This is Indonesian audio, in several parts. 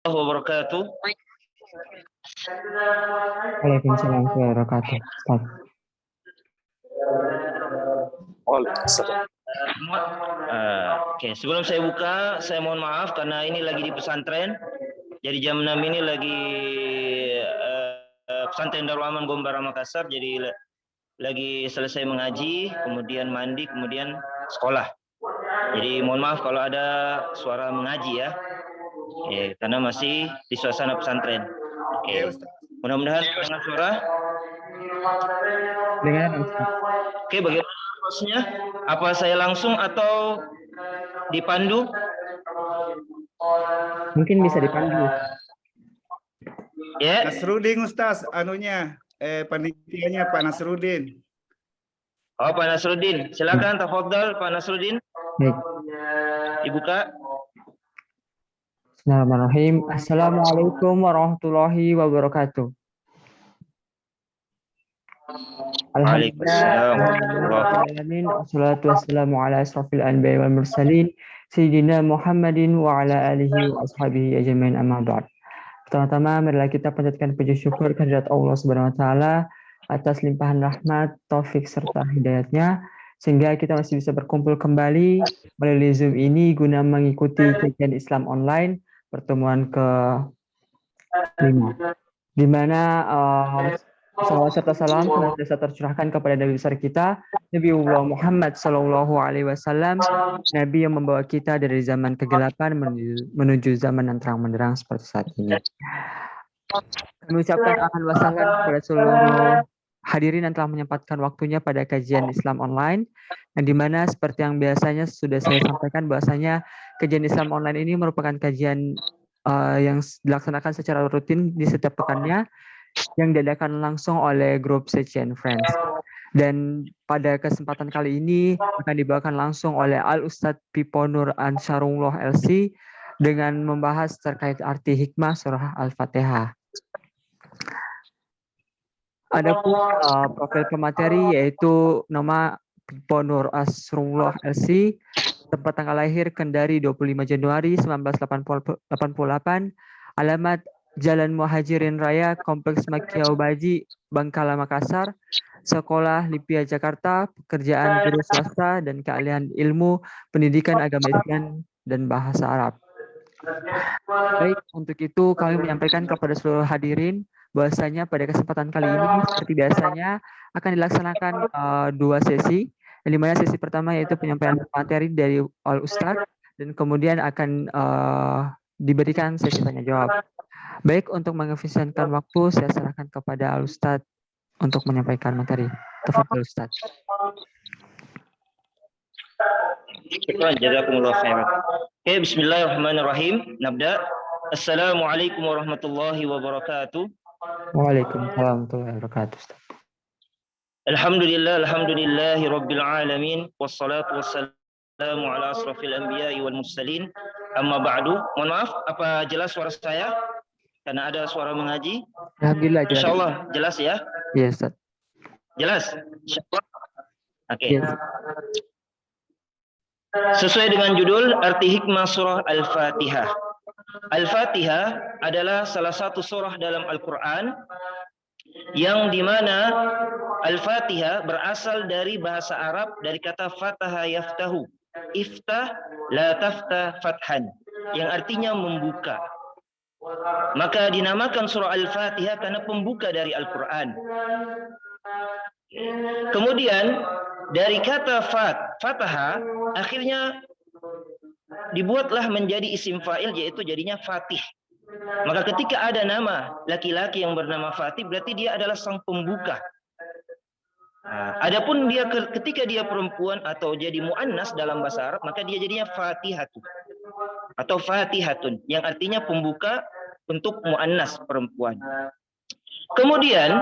Wabarakatuh. Waalaikumsalam warahmatullahi wabarakatuh. Ustaz. Oke, sebelum saya buka, saya mohon maaf karena ini lagi di pesantren. Jadi jam 6 ini lagi pesantren Darul Aman Gombara Makassar. Jadi lagi selesai mengaji, kemudian mandi, kemudian sekolah. Jadi mohon maaf kalau ada suara mengaji ya. Oke, karena masih di suasana pesantren. Oke. Mudah-mudahan dengan suara. Dengar Ustaz. Oke, bagaimana prosesnya? Apa saya langsung atau dipandu? Mungkin bisa dipandu. Ya. Nasrudin Ustaz, panitianya Pak Nasrudin. Oh, Pak Nasrudin. Silakan tafadhal Pak Nasrudin. Baik. Dibuka. Bismillahirrahmanirrahim. Assalamualaikum warahmatullahi wabarakatuh. Alhamdulillah. Wassalatu wassalamu ala asrofil anbiya'i wal mursalin Sayyidina Muhammadin wa ala alihi wa ashabihi ajmain amma ba'd. Pertama-tama marilah kita panjatkan puji syukur kehadirat Allah Subhanahu wa taala atas limpahan rahmat, taufik serta hidayatnya sehingga kita masih bisa berkumpul kembali melalui Zoom ini guna mengikuti kajian Islam online pertemuan ke-5 di mana salawat serta salam senantiasa tercurahkan kepada Nabi besar kita Nabiullah Muhammad Sallallahu Alaihi Wasallam, Nabi yang membawa kita dari zaman kegelapan menuju zaman yang terang benderang seperti saat ini. Kami ucapkan ahlan wa sahlan kepada seluruh hadirin yang telah menyempatkan waktunya pada kajian Islam online, yang dimana seperti yang biasanya sudah saya sampaikan bahwasanya kajian Islam online ini merupakan kajian yang dilaksanakan secara rutin di setiap pekannya, yang diadakan langsung oleh grup Sejen Friends. Dan pada kesempatan kali ini akan dibawakan langsung oleh Al-Ustadz Pipo Nur Ansarullah LC dengan membahas terkait arti hikmah surah Al-Fatihah. Adapun profil pemateri yaitu nama Pipo Nur Ansarullah LC, tempat tanggal lahir Kendari 25 Januari 1988, alamat Jalan Muhajirin Raya, Kompleks Makiau Baji, Bangkala, Makassar, Sekolah Lipia Jakarta, pekerjaan guru swasta dan keahlian ilmu pendidikan agama Islam dan bahasa Arab. Baik, untuk itu kami menyampaikan kepada seluruh hadirin bahwasanya pada kesempatan kali ini seperti biasanya akan dilaksanakan 2 sesi. Yang dimana sesi pertama yaitu penyampaian materi dari Al Ustadz dan kemudian akan diberikan sesi tanya jawab. Baik, untuk mengefisienkan waktu, saya serahkan kepada Al-Ustadz untuk menyampaikan materi. Tafadhol Ustadz. Jazakumullah khairan. Oke, bismillahirrahmanirrahim. Nabda. Assalamualaikum warahmatullahi wabarakatuh. Waalaikumsalam warahmatullahi wabarakatuh. Alhamdulillahi rabbil alamin. Wassalatu wassalamu ala asrafil anbiya'i wal mursalin. Amma ba'du. Mohon maaf, apa jelas suara saya? Karena ada suara mengaji. Alhamdulillah jelas. Insyaallah jelas ya? Iya, Ustaz. Jelas? Insyaallah. Oke. Yes. Sesuai dengan judul arti hikmah surah Al-Fatihah. Al-Fatihah adalah salah satu surah dalam Al-Quran yang dimana Al-Fatihah berasal dari bahasa Arab dari kata fataha yaftahu. Iftah la taftah fathan, yang artinya membuka. Maka dinamakan surah Al-Fatihah karena pembuka dari Al-Quran. Kemudian dari kata fataha akhirnya dibuatlah menjadi isim fa'il, yaitu jadinya Fatih. Maka ketika ada nama laki-laki yang bernama Fatih, berarti dia adalah sang pembuka. Adapun dia ketika dia perempuan atau jadi muannas dalam bahasa Arab, maka dia jadinya Fatihatu atau Fatihatun, yang artinya pembuka untuk muannas perempuan. Kemudian,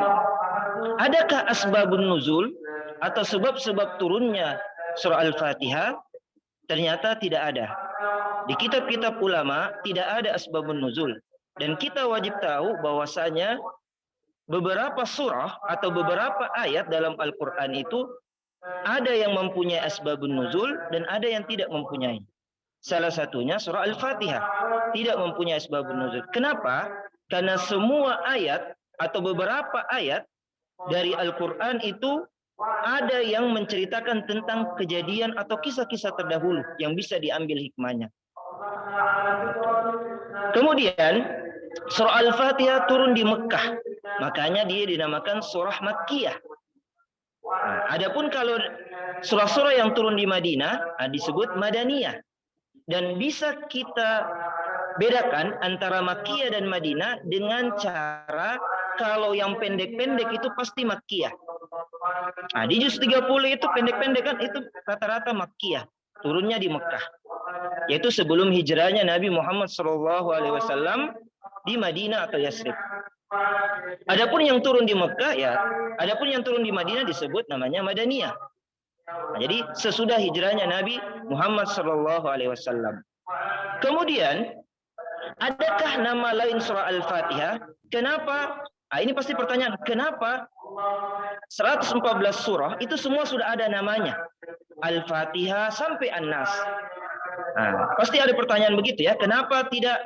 adakah asbabun nuzul atau sebab-sebab turunnya surah Al-Fatihah? Ternyata tidak ada. Di kitab-kitab ulama tidak ada asbabun nuzul. Dan kita wajib tahu bahwasanya beberapa surah atau beberapa ayat dalam Al-Quran itu ada yang mempunyai asbabun nuzul dan ada yang tidak mempunyai. Salah satunya surah Al-Fatihah tidak mempunyai asbabun nuzul. Kenapa? Karena semua ayat atau beberapa ayat dari Al-Quran itu ada yang menceritakan tentang kejadian atau kisah-kisah terdahulu yang bisa diambil hikmahnya. Kemudian surah Al-Fatihah turun di Mekah, makanya dia dinamakan surah Makkiyah. Nah, adapun kalau surah-surah yang turun di Madinah disebut Madaniyah. Dan bisa kita bedakan antara Makkiyah dan Madinah dengan cara kalau yang pendek-pendek itu pasti Makkiyah. Nah, di juz 30 itu pendek-pendek kan itu rata-rata Makkiyah, turunnya di Mekah. Yaitu sebelum hijrahnya Nabi Muhammad SAW di Madinah atau Yasrib. Adapun yang turun di Mekah adapun yang turun di Madinah disebut namanya Madaniyah. Nah, jadi sesudah hijrahnya Nabi Muhammad SAW. Kemudian, adakah nama lain surah Al-Fatihah? Kenapa? Nah, ini pasti pertanyaan. Kenapa 114 surah itu semua sudah ada namanya? Al-Fatihah sampai An-Nas. Nah, pasti ada pertanyaan begitu ya. Kenapa tidak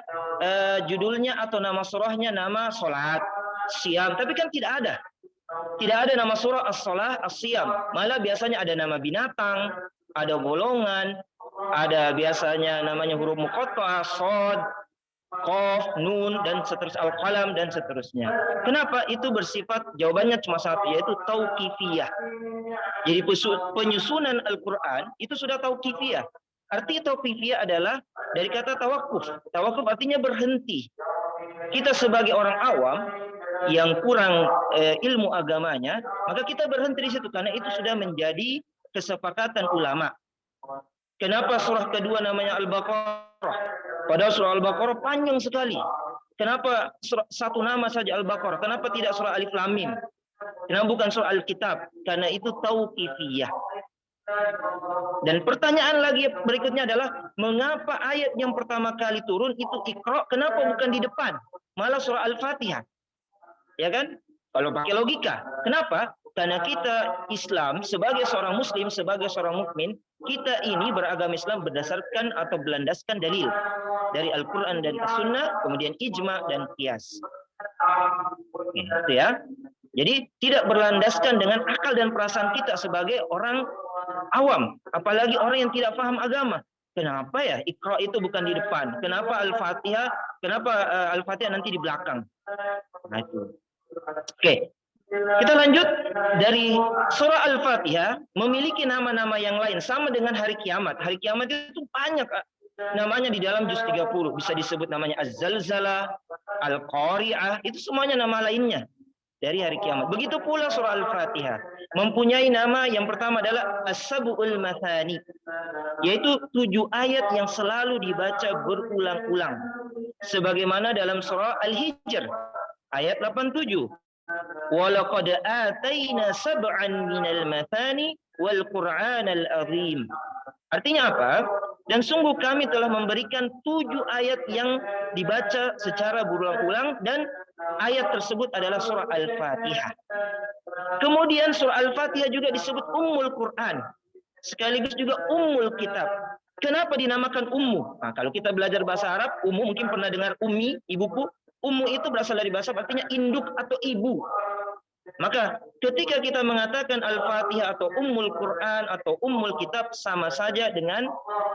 judulnya atau nama surahnya nama salat, siam? Tapi kan tidak ada. Tidak ada nama surah as-salah, as-siyam. Malah biasanya ada nama binatang, ada golongan, ada biasanya namanya huruf muqatta'ah, shad, qaf, nun, dan seterusnya, al-qalam, dan seterusnya. Kenapa? Itu bersifat, jawabannya cuma satu, yaitu tauqifiyah. Jadi penyusunan Al-Quran itu sudah tauqifiyah. Arti tauqifiyah adalah dari kata tawakuf. Tawakuf artinya berhenti. Kita sebagai orang awam yang kurang ilmu agamanya, maka kita berhenti di situ karena itu sudah menjadi kesepakatan ulama. Kenapa surah kedua namanya Al-Baqarah? Padahal surah Al-Baqarah panjang sekali. Kenapa satu nama saja Al-Baqarah? Kenapa tidak surah Alif Lam Mim? Kenapa bukan surah Al-Kitab? Karena itu tauqifiyah. Dan pertanyaan lagi berikutnya adalah mengapa ayat yang pertama kali turun itu Iqra, kenapa bukan di depan? Malah surah Al-Fatihah. Ya kan? Kalau pakai logika. Kenapa? Karena kita Islam sebagai seorang muslim, sebagai seorang mukmin, kita ini beragama Islam berdasarkan atau berlandaskan dalil dari Al-Qur'an dan As-Sunnah, kemudian ijma dan qiyas. Gitu ya. Jadi tidak berlandaskan dengan akal dan perasaan kita sebagai orang awam, apalagi orang yang tidak paham agama. Kenapa ya Iqra itu bukan di depan? Kenapa Al-Fatihah? Kenapa Al-Fatihah nanti di belakang? Nah itu. Oke. Kita lanjut dari surah Al-Fatihah memiliki nama-nama yang lain sama dengan hari kiamat. Hari kiamat itu banyak namanya di dalam juz 30. Bisa disebut namanya Az-Zalzalah, Al-Qari'ah, itu semuanya nama lainnya dari hari kiamat. Begitu pula surah Al-Fatihah mempunyai nama yang pertama adalah As-Sab'ul Mathani, yaitu 7 ayat yang selalu dibaca berulang-ulang. Sebagaimana dalam surah Al-Hijr ayat 87. Walaqad ataina sab'an minal mathani wal Qur'anal azim. Artinya apa? Dan sungguh kami telah memberikan 7 ayat yang dibaca secara berulang-ulang dan ayat tersebut adalah surah Al-Fatihah. Kemudian surah Al-Fatihah juga disebut Ummul Quran, sekaligus juga Ummul Kitab. Kenapa dinamakan Ummu? Nah, kalau kita belajar bahasa Arab, Ummu mungkin pernah dengar Ummi, ibuku. Ummu itu berasal dari bahasa artinya induk atau ibu. Maka ketika kita mengatakan Al-Fatihah atau Ummul Quran atau Ummul Kitab sama saja dengan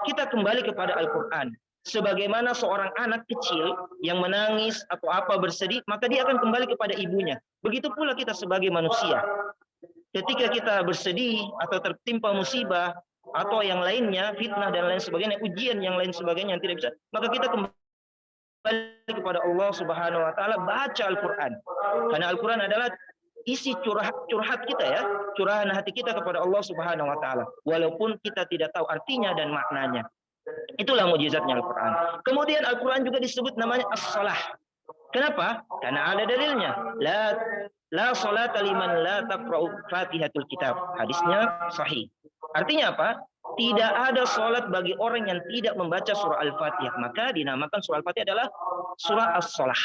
kita kembali kepada Al-Quran. Sebagaimana seorang anak kecil yang menangis atau apa bersedih, maka dia akan kembali kepada ibunya. Begitu pula kita sebagai manusia. Ketika kita bersedih atau tertimpa musibah atau yang lainnya, fitnah dan lain sebagainya, ujian yang lain sebagainya yang tidak bisa, maka kita kembali kepada Allah Subhanahu wa taala, baca Al-Qur'an. Karena Al-Qur'an adalah isi curhat kita ya, curahan hati kita kepada Allah Subhanahu wa taala, walaupun kita tidak tahu artinya dan maknanya. Itulah mukjizatnya Al-Qur'an. Kemudian Al-Qur'an juga disebut namanya as-shalah. Kenapa? Karena ada dalilnya. La salata liman la taqra'u Fatihatul Kitab. Hadisnya sahih. Artinya apa? Tidak ada salat bagi orang yang tidak membaca surah Al-Fatihah. Maka dinamakan surah Al-Fatihah adalah surah as-shalah.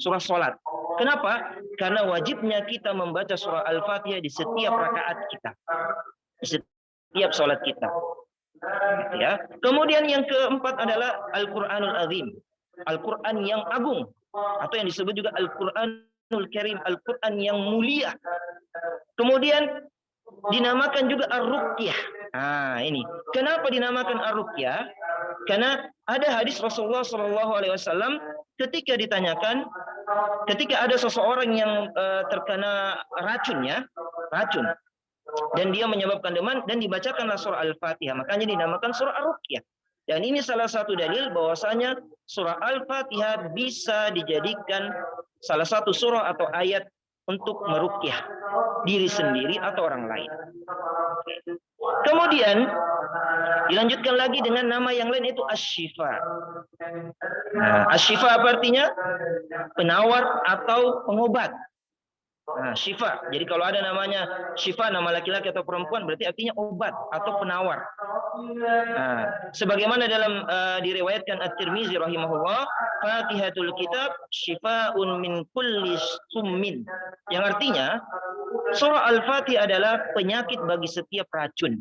Surah salat. Kenapa? Karena wajibnya kita membaca surah Al-Fatihah di setiap rakaat kita. Di setiap salat kita. Gitu ya. Kemudian yang keempat adalah Al-Qur'anul Azim. Al-Quran yang agung atau yang disebut juga Al-Quranul Karim, Al-Quran yang mulia. Kemudian dinamakan juga Ar-Ruqyah. Nah, ini. Kenapa dinamakan Ar-Ruqyah? Karena ada hadis Rasulullah SAW ketika ditanyakan, ketika ada seseorang yang terkena racun, dan dia menyebabkan demam dan dibacakanlah surah Al-Fatihah, makanya dinamakan surah Ar-Ruqyah. Dan ini salah satu dalil bahwasanya surah Al-Fatihah bisa dijadikan salah satu surah atau ayat untuk meruqyah diri sendiri atau orang lain. Kemudian dilanjutkan lagi dengan nama yang lain, itu Asy-Syifa. Nah, Asy-Syifa apa artinya? Penawar atau pengobat. Nah, Syifa. Jadi kalau ada namanya Syifa, nama laki-laki atau perempuan, berarti artinya obat atau penawar. Nah, sebagaimana dalam diriwayatkan At-Tirmizi rahimahullah, Fatihatul Kitab Syifaun min kulli summin. Yang artinya surah Al-Fatihah adalah penyakit bagi setiap racun.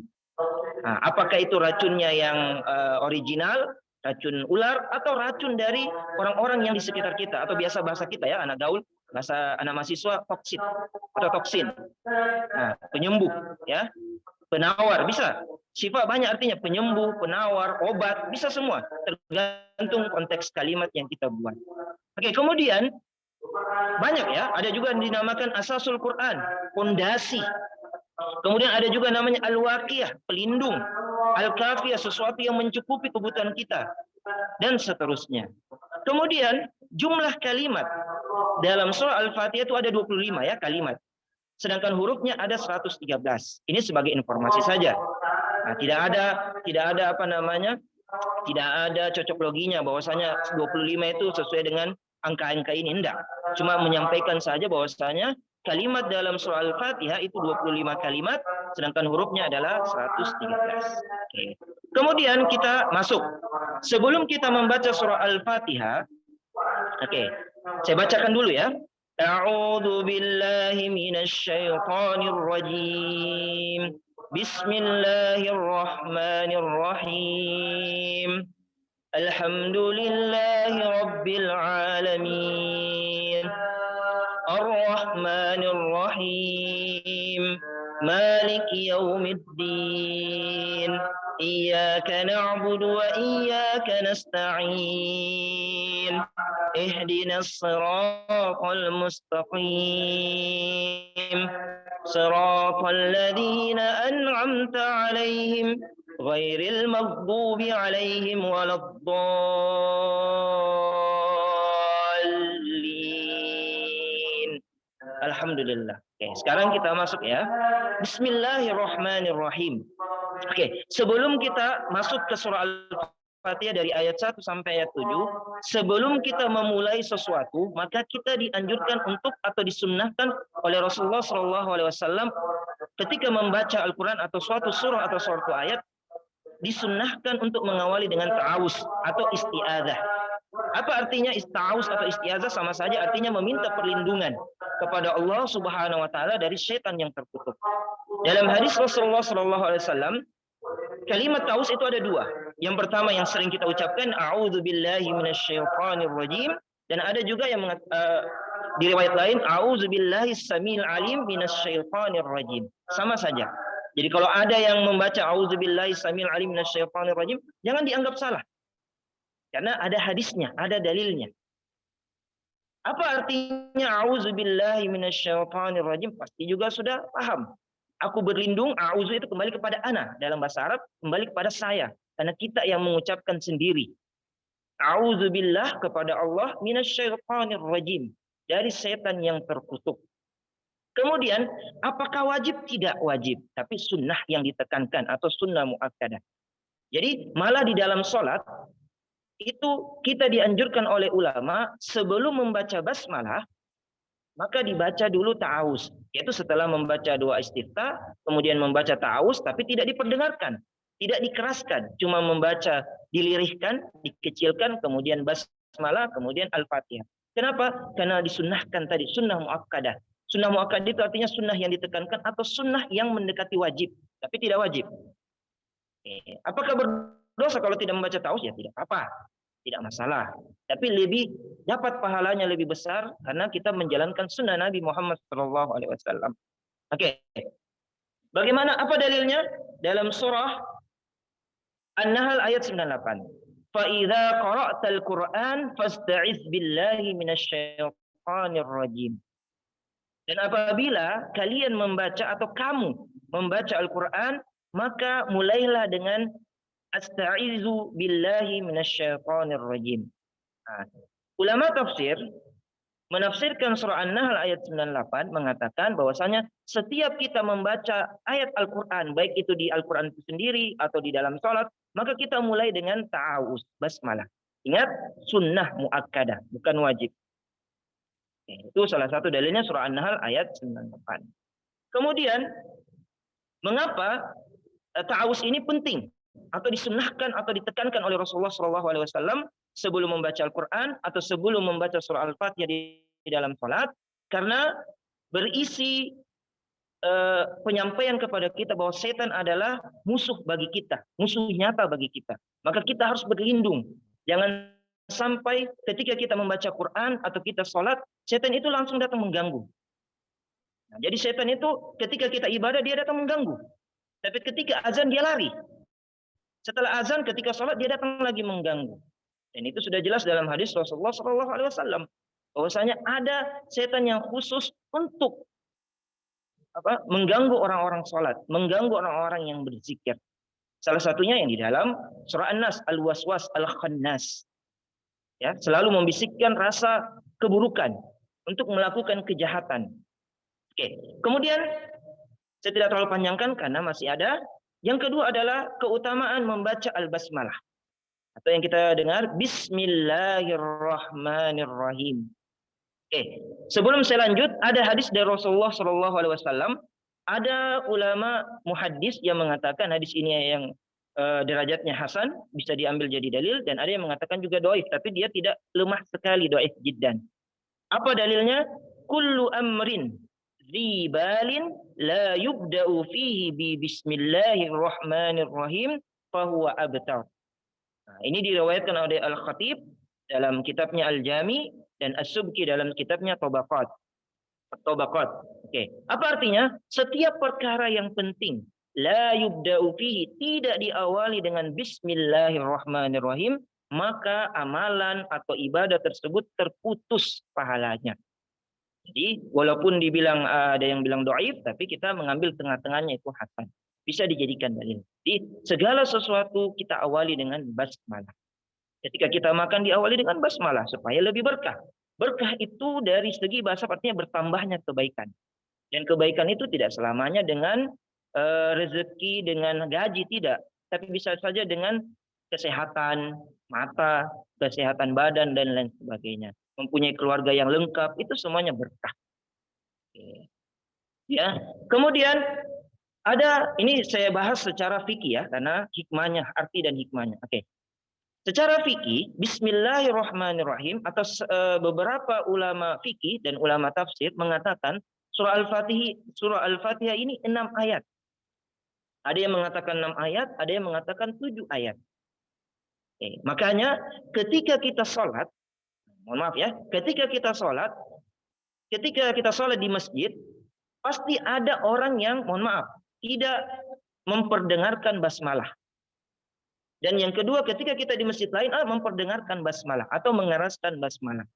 Nah, apakah itu racunnya yang original, racun ular, atau racun dari orang-orang yang di sekitar kita, atau biasa bahasa kita ya, anak gaul, bahasa anak mahasiswa, toksin atau toksin. Nah, penyembuh ya, penawar bisa. Syifa banyak artinya, penyembuh, penawar, obat, bisa semua, tergantung konteks kalimat yang kita buat. Oke, kemudian banyak ya, ada juga yang dinamakan Asasul Quran, pondasi. Kemudian ada juga namanya Al-Waqiyah, pelindung. Al-Kafiyah, sesuatu yang mencukupi kebutuhan kita, dan seterusnya. Kemudian jumlah kalimat dalam surah Al-Fatihah itu ada 25 ya kalimat. Sedangkan hurufnya ada 113. Ini sebagai informasi saja. Nah, tidak ada apa namanya? Tidak ada cocok loginya bahwasanya 25 itu sesuai dengan angka-angka ini, enggak. Cuma menyampaikan saja bahwasanya kalimat dalam surah Al-Fatihah itu 25 kalimat, sedangkan hurufnya adalah 113. Oke. Kemudian kita masuk. Sebelum kita membaca surah Al-Fatihah, oke, saya bacakan dulu ya. A'udzu billahi minasyaitonir rajim. Bismillahirrahmanirrahim. Alhamdulillahi rabbil alamin. Ar-Rahmanir Rahim. Maliki yaumiddin. Iyyaka na'budu wa iyyaka nasta'in. Ihdinas siratal mustaqim. Siratal ladzina an'amta 'alaihim ghairil maghdubi 'alaihim waladdallin. Alhamdulillah. Oke, sekarang kita masuk ya. Bismillahirrahmanirrahim. Oke, sebelum kita masuk ke surah Al-Fatihah dari ayat 1 sampai ayat 7, sebelum kita memulai sesuatu, maka kita dianjurkan untuk atau disunnahkan oleh Rasulullah SAW ketika membaca Al-Quran atau suatu surah atau suatu ayat, disunnahkan untuk mengawali dengan ta'awuz atau isti'adzah. Apa artinya ta'awuz atau isti'adzah? Sama saja artinya meminta perlindungan kepada Allah Subhanahu wa taala dari syaitan yang terkutuk. Dalam hadis Rasulullah SAW, kalimat ta'awuz itu ada dua. Yang pertama yang sering kita ucapkan, a'udzubillahi minasyaitonir rajim, dan ada juga yang di riwayat lain, a'udzubillahi samil alim minasyaitonir rajim. Sama saja. Jadi kalau ada yang membaca a'udzubillahi samil alim minasyaitonir rajim, jangan dianggap salah. Karena ada hadisnya, ada dalilnya. Apa artinya a'udzubillahi minasyaitonir rajim? Pasti juga sudah paham. Aku berlindung, a'udzu itu kembali kepada ana. Dalam bahasa Arab, kembali kepada saya. Karena kita yang mengucapkan sendiri. A'udzubillah kepada Allah minasyaitonir rajim. Dari setan yang terkutuk. Kemudian, apakah wajib? Tidak wajib. Tapi sunnah yang ditekankan atau sunnah mu'akkadah. Jadi, malah di dalam sholat, itu kita dianjurkan oleh ulama sebelum membaca basmalah, maka dibaca dulu ta'awuz. Yaitu setelah membaca doa istiftah, kemudian membaca ta'awuz, tapi tidak diperdengarkan. Tidak dikeraskan. Cuma membaca, dilirihkan, dikecilkan, kemudian basmalah, kemudian Al-Fatihah. Kenapa? Karena disunnahkan tadi, sunnah mu'akkadah. Sunnah mu'akkadah itu artinya sunnah yang ditekankan atau sunnah yang mendekati wajib. Tapi tidak wajib. Apakah berdosa kalau tidak membaca ta'awuz? Ya tidak apa-apa, tidak masalah. Tapi lebih dapat pahalanya lebih besar karena kita menjalankan sunnah Nabi Muhammad SAW. Oke, bagaimana? Apa dalilnya? Dalam surah An-Nahl ayat 98. فَإِذَا قَرَأْتَ الْقُرْآنَ فَاسْتَعِذْ بِاللَّهِ مِنَ الشَّيْطَانِ الرَّجِيمِ. Dan apabila kalian membaca atau kamu membaca Al-Quran, maka mulailah dengan asta'izu billahi minasyaitonir rajim. Nah, ulama tafsir menafsirkan surah An-Nahl ayat 98 mengatakan bahwasanya setiap kita membaca ayat Al-Quran, baik itu di Al-Quran itu sendiri atau di dalam sholat, maka kita mulai dengan ta'awuz, basmalah. Ingat, sunnah muakkadah, bukan wajib. Itu salah satu dalilnya surah An-Nahl ayat 98. Kemudian, mengapa ta'awuz ini penting atau disunnahkan atau ditekankan oleh Rasulullah SAW sebelum membaca Al-Quran atau sebelum membaca surah Al-Fatihah di dalam salat? Karena berisi penyampaian kepada kita bahwa setan adalah musuh bagi kita, musuh nyata bagi kita. Maka kita harus berlindung. Jangan sampai ketika kita membaca Quran atau kita sholat, setan itu langsung datang mengganggu. Nah, jadi setan itu ketika kita ibadah dia datang mengganggu. Tapi ketika azan dia lari. Setelah azan ketika sholat dia datang lagi mengganggu. Dan itu sudah jelas dalam hadis Rasulullah SAW. Bahwasanya ada setan yang khusus untuk mengganggu orang-orang sholat, mengganggu orang-orang yang berzikir. Salah satunya yang di dalam surah An-Nas, Al-Waswas Al-Khannas. Ya, selalu membisikkan rasa keburukan untuk melakukan kejahatan. Oke. Kemudian saya tidak terlalu panjangkan karena masih ada. Yang kedua adalah keutamaan membaca al-basmalah. Atau yang kita dengar Bismillahirrahmanirrahim. Oke. Sebelum saya lanjut, ada hadis dari Rasulullah SAW. Ada ulama muhaddis yang mengatakan hadis ini yang derajatnya hasan, bisa diambil jadi dalil, dan ada yang mengatakan juga dhaif, tapi dia tidak lemah sekali, dhaif jiddan. Apa dalilnya? Kullu amrin dzibalin la yubda'u fihi bi bismillahirrahmanirrahim fahuwa abtar. Nah, ini diriwayatkan oleh Al-Khatib dalam kitabnya Al-Jami dan As-Subki dalam kitabnya Tabaqat. Oke. Apa artinya? Setiap perkara yang penting la yubda'u fihi, tidak diawali dengan bismillahirrahmanirrahim, maka amalan atau ibadah tersebut terputus pahalanya. Jadi walaupun dibilang ada yang bilang dhaif, tapi kita mengambil tengah-tengahnya, itu hasan. Bisa dijadikan dalil. Jadi segala sesuatu kita awali dengan basmalah. Ketika kita makan diawali dengan basmalah supaya lebih berkah. Berkah itu dari segi bahasa artinya bertambahnya kebaikan. Dan kebaikan itu tidak selamanya dengan rezeki, dengan gaji, tidak. Tapi bisa saja dengan kesehatan mata, kesehatan badan, dan lain sebagainya. Mempunyai keluarga yang lengkap, itu semuanya berkah. Oke. Ya. Kemudian ada, ini saya bahas secara fikih ya, karena hikmahnya, arti dan hikmahnya. Oke. Secara fikih, Bismillahirrahmanirrahim, atau beberapa ulama fikih dan ulama tafsir mengatakan surah Al-Fatihah ini 6 ayat. Ada yang mengatakan 6 ayat, ada yang mengatakan 7 ayat. Oke. Makanya ketika kita sholat, mohon maaf ya, ketika kita sholat di masjid, pasti ada orang yang, mohon maaf, tidak memperdengarkan basmalah. Dan yang kedua, ketika kita di masjid lain, memperdengarkan basmalah atau mengeraskan basmalah.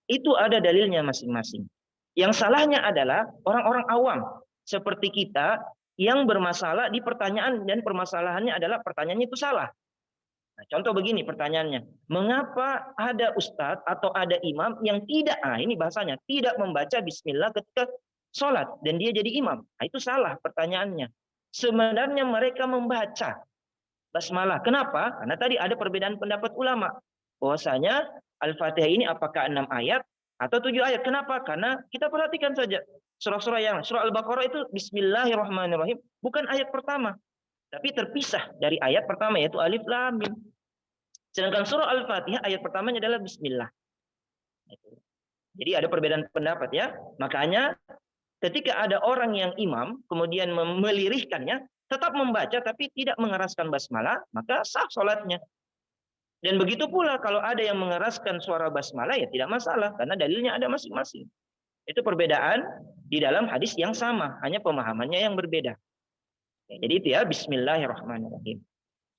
Itu ada dalilnya masing-masing. Yang salahnya adalah orang-orang awam seperti kita yang bermasalah di pertanyaan, dan permasalahannya adalah pertanyaannya itu salah. Nah, contoh begini pertanyaannya, mengapa ada ustadz atau ada imam yang tidak, ini bahasanya, tidak membaca bismillah ketika sholat dan dia jadi imam? Nah, itu salah pertanyaannya. Sebenarnya mereka membaca basmalah. Kenapa? Karena tadi ada perbedaan pendapat ulama. Bahwasanya Al-Fatihah ini apakah 6 ayat atau 7 ayat. Kenapa? Karena kita perhatikan saja. Surah-surah yang, surah Al-Baqarah itu Bismillahirrahmanirrahim. Bukan ayat pertama. Tapi terpisah dari ayat pertama, yaitu Alif Lam Mim. Sedangkan surah Al-Fatihah ayat pertamanya adalah Bismillah. Jadi ada perbedaan pendapat ya. Makanya ketika ada orang yang imam kemudian melirihkannya, tetap membaca tapi tidak mengeraskan basmalah, maka sah sholatnya. Dan begitu pula kalau ada yang mengeraskan suara basmalah, ya tidak masalah, karena dalilnya ada masing-masing. Itu perbedaan di dalam hadis yang sama, hanya pemahamannya yang berbeda. Jadi itu ya, bismillahirrahmanirrahim.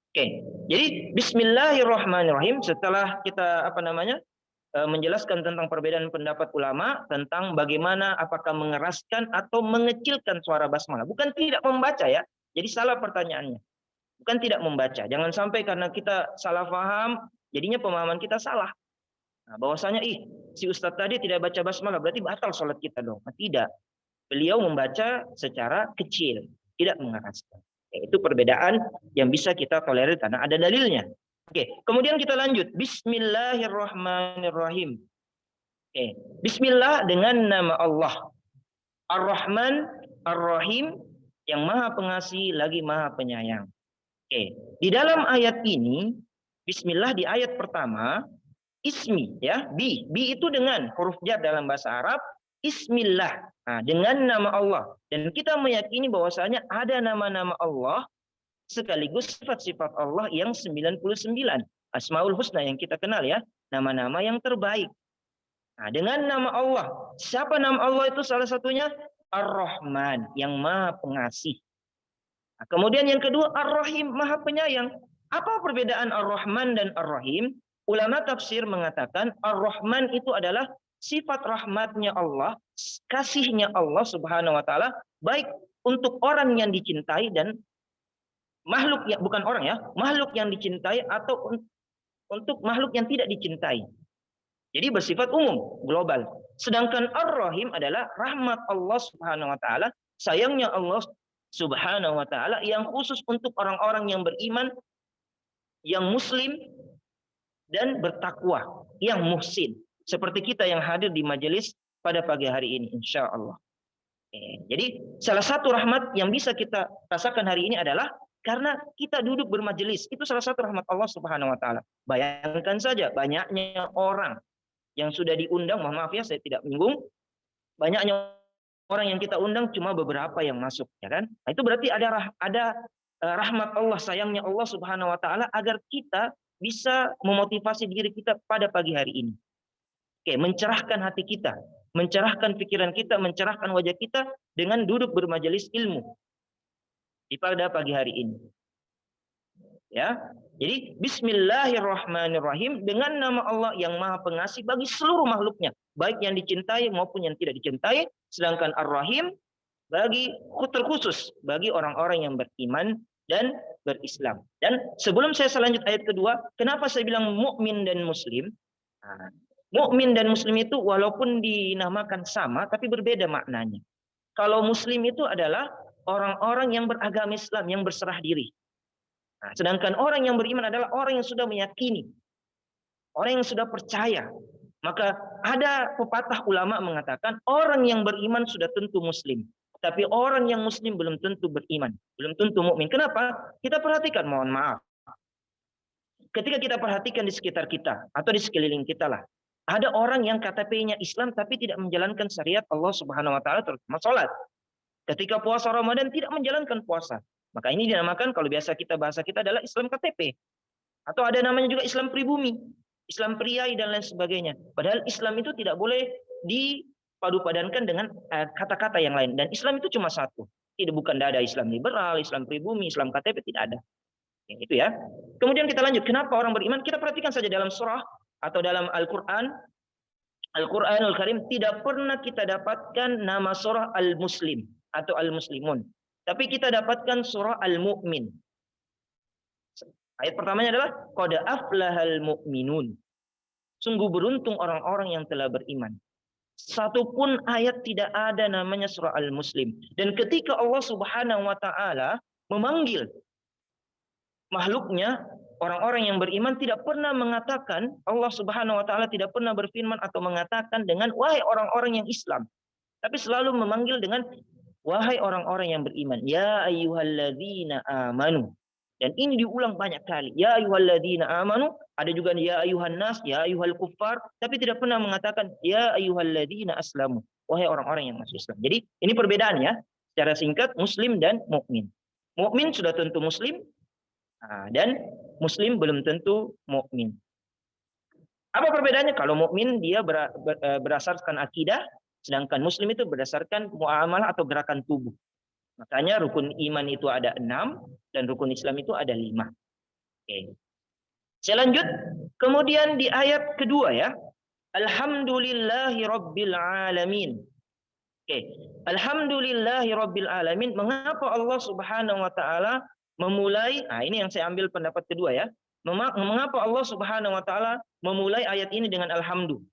Oke, jadi bismillahirrahmanirrahim setelah kita menjelaskan tentang perbedaan pendapat ulama tentang bagaimana apakah mengeraskan atau mengecilkan suara basmalah. Bukan tidak membaca ya. Jadi salah pertanyaannya. Bukan tidak membaca. Jangan sampai karena kita salah paham, jadinya pemahaman kita salah. Nah, bahwasanya si Ustadz tadi tidak baca basmalah, berarti batal sholat kita dong. Nah, tidak. Beliau membaca secara kecil, tidak mengeraskan. Itu perbedaan yang bisa kita tolerir karena ada dalilnya. Oke, kemudian kita lanjut. Bismillahirrahmanirrahim. Oke, Bismillah dengan nama Allah. Ar-Rahman, Ar-Rahim, yang Maha Pengasih lagi Maha Penyayang. Oke, di dalam ayat ini, Bismillah di ayat pertama, ismi ya, bi itu dengan huruf jar dalam bahasa Arab, Ismillah, nah, dengan nama Allah. Dan kita meyakini bahwasanya ada nama-nama Allah sekaligus sifat-sifat Allah yang 99. Asmaul Husna yang kita kenal ya, nama-nama yang terbaik. Nah, dengan nama Allah, siapa nama Allah itu salah satunya? Ar-Rahman, yang Maha Pengasih. Nah, kemudian yang kedua, Ar-Rahim, Maha Penyayang. Apa perbedaan Ar-Rahman dan Ar-Rahim? Ulama tafsir mengatakan Ar-Rahman itu adalah sifat rahmatnya Allah, kasihnya Allah Subhanahu wa taala baik untuk orang yang dicintai dan makhluk ya, bukan orang ya, makhluk yang dicintai atau untuk makhluk yang tidak dicintai. Jadi bersifat umum, global. Sedangkan Ar-Rahim adalah rahmat Allah Subhanahu wa taala, sayangnya Allah Subhanahu wa taala yang khusus untuk orang-orang yang beriman, yang muslim dan bertakwa, yang muhsin. Seperti kita yang hadir di majelis pada pagi hari ini, insya Allah. Jadi salah satu rahmat yang bisa kita rasakan hari ini adalah karena kita duduk bermajelis. Itu salah satu rahmat Allah Subhanahu wa taala. Bayangkan saja banyaknya orang yang sudah diundang, mohon maaf ya saya tidak menyinggung, banyaknya orang yang kita undang cuma beberapa yang masuk, ya kan? Nah, itu berarti ada rahmat Allah, sayangnya Allah Subhanahu wa taala agar kita bisa memotivasi diri kita pada pagi hari ini. Oke, mencerahkan hati kita, mencerahkan pikiran kita, mencerahkan wajah kita dengan duduk bermajelis ilmu di pada pagi hari ini. Ya, jadi Bismillahirrahmanirrahahim dengan nama Allah yang Maha Pengasih bagi seluruh makhluknya, baik yang dicintai maupun yang tidak dicintai. Sedangkan Ar-Rahim bagi terkhusus bagi orang-orang yang beriman dan berislam. Dan sebelum saya selanjut ayat kedua, kenapa saya bilang mukmin dan muslim? Nah, mukmin dan muslim itu walaupun dinamakan sama, tapi berbeda maknanya. Kalau muslim itu adalah orang-orang yang beragama Islam, yang berserah diri. Nah, sedangkan orang yang beriman adalah orang yang sudah meyakini, orang yang sudah percaya. Maka ada pepatah ulama mengatakan orang yang beriman sudah tentu muslim, tapi orang yang muslim belum tentu beriman, belum tentu mukmin. Kenapa? Kita perhatikan, mohon maaf. Ketika kita perhatikan di sekitar kita atau di sekeliling kita lah, ada orang yang KTP-nya Islam tapi tidak menjalankan syariat Allah Subhanahu wa taala terutama salat. Ketika puasa Ramadan tidak menjalankan puasa. Maka ini dinamakan, kalau biasa bahasa kita adalah Islam KTP. Atau ada namanya juga Islam pribumi, Islam priai dan lain sebagainya. Padahal Islam itu tidak boleh dipadu-padankan dengan kata-kata yang lain. Dan Islam itu cuma satu. Tidak, bukan ada Islam liberal, Islam pribumi, Islam KTP, tidak ada. Itu ya. Kemudian kita lanjut. Kenapa orang beriman? Kita perhatikan saja dalam surah atau dalam Al-Quran. Al-Quranul Karim tidak pernah kita dapatkan nama surah Al-Muslim atau Al-Muslimun. Tapi kita dapatkan surah Al-Mu'min. Ayat pertamanya adalah qad aflahal mu'minun. Sungguh beruntung orang-orang yang telah beriman. Satupun ayat tidak ada namanya surah Al-Muslim. Dan ketika Allah Subhanahu wa taala memanggil makhluknya, orang-orang yang beriman, tidak pernah mengatakan, Allah Subhanahu wa taala tidak pernah berfirman atau mengatakan dengan wahai orang-orang yang Islam. Tapi selalu memanggil dengan wahai orang-orang yang beriman, ya ayyuhalladzina amanu. Dan ini diulang banyak kali. Ya ayyuhalladzina amanu, ada juga ya ayyuhan nas, ya ayyuhal kuffar, tapi tidak pernah mengatakan ya ayyuhalladzina aslamu, wahai orang-orang yang masuk Islam. Jadi ini perbedaannya secara singkat muslim dan mukmin. Mukmin sudah tentu muslim, dan muslim belum tentu mukmin. Apa perbedaannya? Kalau mukmin dia berdasarkan akidah, sedangkan muslim itu berdasarkan muamalah atau gerakan tubuh. Makanya rukun iman itu ada 6 dan rukun Islam itu ada 5. Oke. Saya lanjut. Kemudian di ayat kedua ya. Alhamdulillahi rabbil alamin. Oke. Alhamdulillahi rabbil alamin. Mengapa Allah Subhanahu wa taala memulai, ini yang saya ambil pendapat kedua ya. Mengapa Allah Subhanahu wa taala memulai ayat ini dengan alhamdulillah?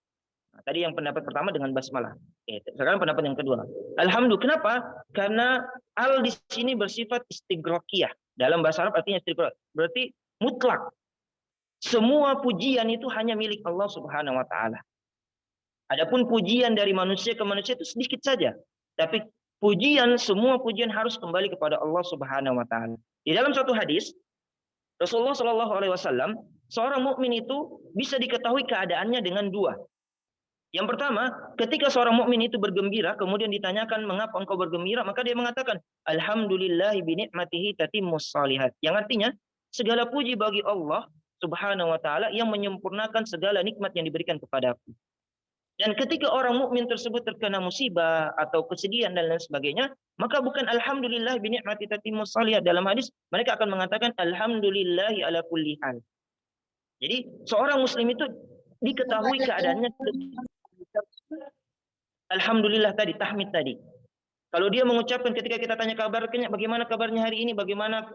Tadi yang pendapat pertama dengan basmalah. Sekarang pendapat yang kedua. Alhamdulillah. Kenapa? Karena al di sini bersifat istighraqiyah. Dalam bahasa Arab artinya istighraq. Berarti mutlak. Semua pujian itu hanya milik Allah Subhanahu wa taala. Adapun pujian dari manusia ke manusia itu sedikit saja. Tapi semua pujian harus kembali kepada Allah Subhanahu wa taala. Di dalam suatu hadis Rasulullah Shallallahu alaihi wasallam, seorang mukmin itu bisa diketahui keadaannya dengan dua. Yang pertama, ketika seorang mukmin itu bergembira, kemudian ditanyakan mengapa engkau bergembira, maka dia mengatakan alhamdulillahi bi ni'matihi tatimmus shalihat. Yang artinya segala puji bagi Allah Subhanahu wa taala yang menyempurnakan segala nikmat yang diberikan kepadaku. Dan ketika orang mukmin tersebut terkena musibah atau kesedihan dan lain sebagainya, maka bukan alhamdulillah bi ni'mati tatimmus shalihat. Dalam hadis mereka akan mengatakan alhamdulillahi ala kulli hal. Jadi seorang muslim itu diketahui keadaannya alhamdulillah tadi, tahmid tadi. Kalau dia mengucapkan ketika kita tanya kabarnya, bagaimana kabarnya hari ini, bagaimana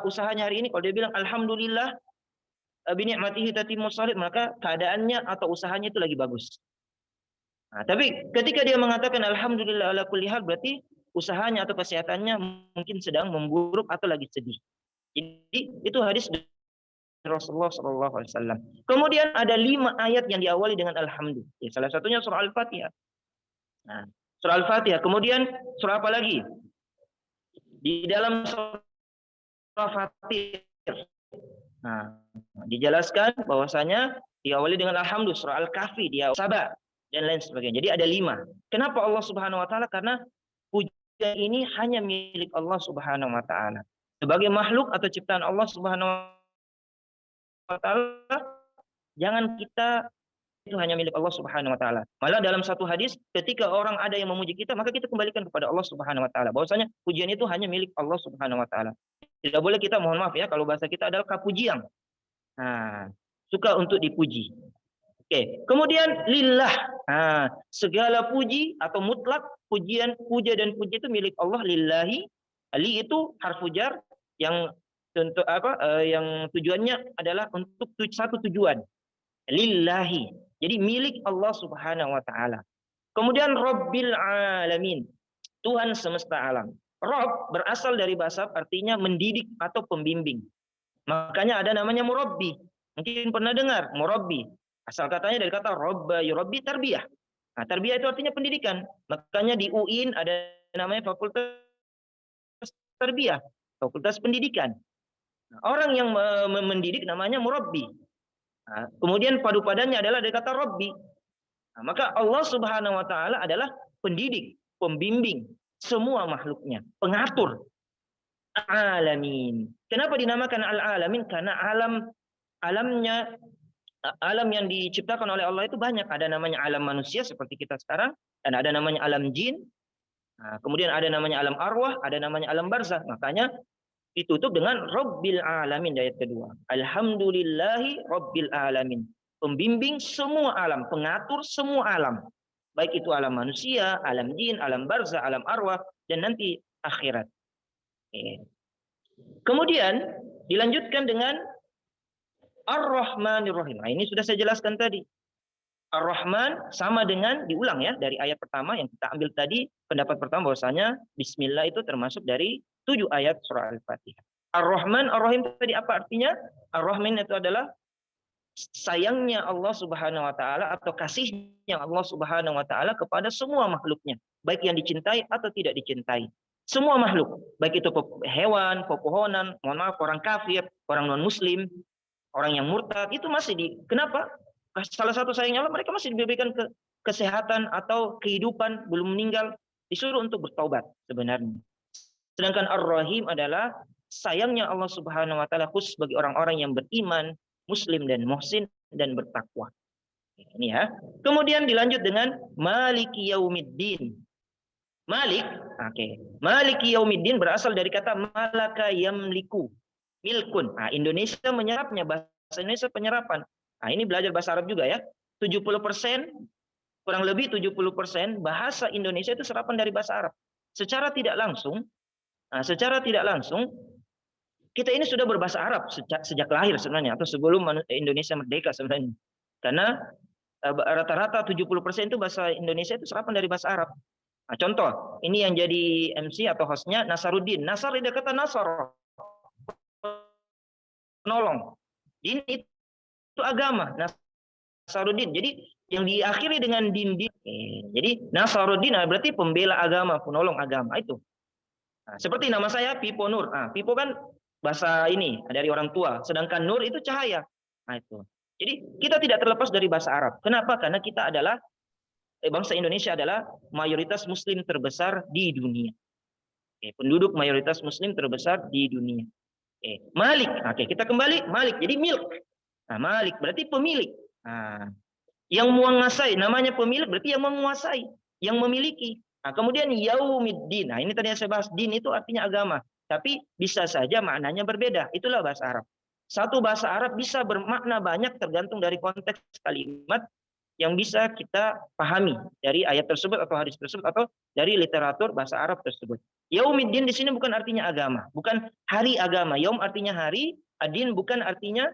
usahanya hari ini, kalau dia bilang alhamdulillah bi ni'matihi tatimmus shalihat, maka keadaannya atau usahanya itu lagi bagus. Tapi ketika dia mengatakan alhamdulillah ala kulli hal, berarti usahanya atau kesehatannya mungkin sedang memburuk atau lagi sedih. Jadi itu hadis Rasulullah Shallallahu alaihi wasallam. Kemudian ada 5 ayat yang diawali dengan alhamdulillah. Salah satunya surah Al-Fatihah. Surah Al-Fatihah. Kemudian surah apa lagi? Di dalam surah Fatihah. Dijelaskan bahwasanya diawali dengan alhamdulillah. Surah Al-Kahfi, dia Sabah dan lain sebagainya. Jadi ada 5. Kenapa Allah Subhanahu wa taala? Karena pujian ini hanya milik Allah Subhanahu wa taala. Sebagai makhluk atau ciptaan Allah Subhanahu wa taala, jangan kita itu hanya milik Allah Subhanahu wa taala. Malah dalam satu hadis ketika orang ada yang memuji kita, maka kita kembalikan kepada Allah Subhanahu wa taala. Bahwasanya pujian itu hanya milik Allah Subhanahu wa taala. Tidak boleh kita, mohon maaf ya, kalau bahasa kita adalah kapujian. Suka untuk dipuji. Oke. Kemudian lillah. Segala puji atau mutlak puja dan puji itu milik Allah, lillahi. Li itu harfu jar yang tentu yang tujuannya adalah untuk satu tujuan. Lillahi. Jadi milik Allah Subhanahu wa taala. Kemudian Rabbil alamin. Tuhan semesta alam. Rabb berasal dari bahasa artinya mendidik atau pembimbing. Makanya ada namanya murabbi. Mungkin pernah dengar murabbi. Asal katanya dari kata rabba yurabbi, tarbiyah. Tarbiyah itu artinya pendidikan. Makanya di UIN ada namanya fakultas tarbiyah, fakultas pendidikan. Orang yang mendidik namanya murabbi. Kemudian padu padannya adalah dari kata rabbi. Maka Allah Subhanahu wa taala adalah pendidik, pembimbing semua makhluknya, pengatur. Alamin. Kenapa dinamakan al-alamin? Karena alam yang diciptakan oleh Allah itu banyak. Ada namanya alam manusia seperti kita sekarang, dan ada namanya alam jin. Kemudian ada namanya alam arwah, ada namanya alam barzah. Makanya ditutup dengan Rabbil alamin di ayat kedua. Alhamdulillahi Rabbil alamin. Pembimbing semua alam, pengatur semua alam. Baik itu alam manusia, alam jin, alam barzah, alam arwah, dan nanti akhirat. Kemudian dilanjutkan dengan Ar-Rahmanir Rahim. Ini sudah saya jelaskan tadi. Ar-Rahman sama dengan diulang ya dari ayat pertama yang kita ambil tadi, pendapat pertama bahwasanya bismillah itu termasuk dari 7 ayat surah Al-Fatihah. Ar-Rahman, Ar-Rahim tadi apa artinya? Ar-Rahman itu adalah sayangnya Allah Subhanahu wa taala atau kasihnya Allah Subhanahu wa taala kepada semua makhluknya, baik yang dicintai atau tidak dicintai. Semua makhluk, baik itu hewan, pepohonan, mohon maaf, orang kafir, orang non-muslim, orang yang murtad, itu masih kenapa? Salah satu sayangnya Allah, mereka masih diberikan kesehatan atau kehidupan, belum meninggal, disuruh untuk bertaubat sebenarnya. Sedangkan Ar-Rahim adalah sayangnya Allah Subhanahu wa taala khusus bagi orang-orang yang beriman, muslim dan muhsin dan bertakwa. Ini ya. Kemudian dilanjut dengan Maliki Yaumiddin. Malik, Maliki Yaumiddin berasal dari kata malaka yamliku, milkun. Nah, Indonesia menyerapnya, bahasa Indonesia penyerapan. Nah, ini belajar bahasa Arab juga ya. 70%, kurang lebih 70% bahasa Indonesia itu serapan dari bahasa Arab. Secara tidak langsung, kita ini sudah berbahasa Arab sejak lahir sebenarnya, atau sebelum Indonesia merdeka sebenarnya. Karena rata-rata 70% itu bahasa Indonesia itu serapan dari bahasa Arab. Nah, contoh, ini yang jadi MC atau hostnya Nasaruddin. Nasar dari kata Nasar, penolong. Din itu agama, Nasaruddin. Jadi yang diakhiri dengan din. Jadi Nasaruddin berarti pembela agama, penolong agama itu. Nah, seperti nama saya Pipo Nur. Nah, Pipo kan bahasa ini dari orang tua, sedangkan Nur itu cahaya. Nah, itu. Jadi kita tidak terlepas dari bahasa Arab. Kenapa? Karena kita adalah bangsa Indonesia adalah mayoritas Muslim terbesar di dunia. Penduduk mayoritas Muslim terbesar di dunia. Malik. Kita kembali Malik. Jadi milk. Nah, Malik berarti pemilik. Nah, yang menguasai, namanya pemilik berarti yang menguasai, yang memiliki. Nah, kemudian Yaumiddin. Nah, ini tadi yang saya bahas. Din itu artinya agama. Tapi bisa saja maknanya berbeda. Itulah bahasa Arab. Satu bahasa Arab bisa bermakna banyak tergantung dari konteks kalimat yang bisa kita pahami dari ayat tersebut atau hadis tersebut atau dari literatur bahasa Arab tersebut. Yaumiddin di sini bukan artinya agama, bukan hari agama. Yaum artinya hari, adin bukan artinya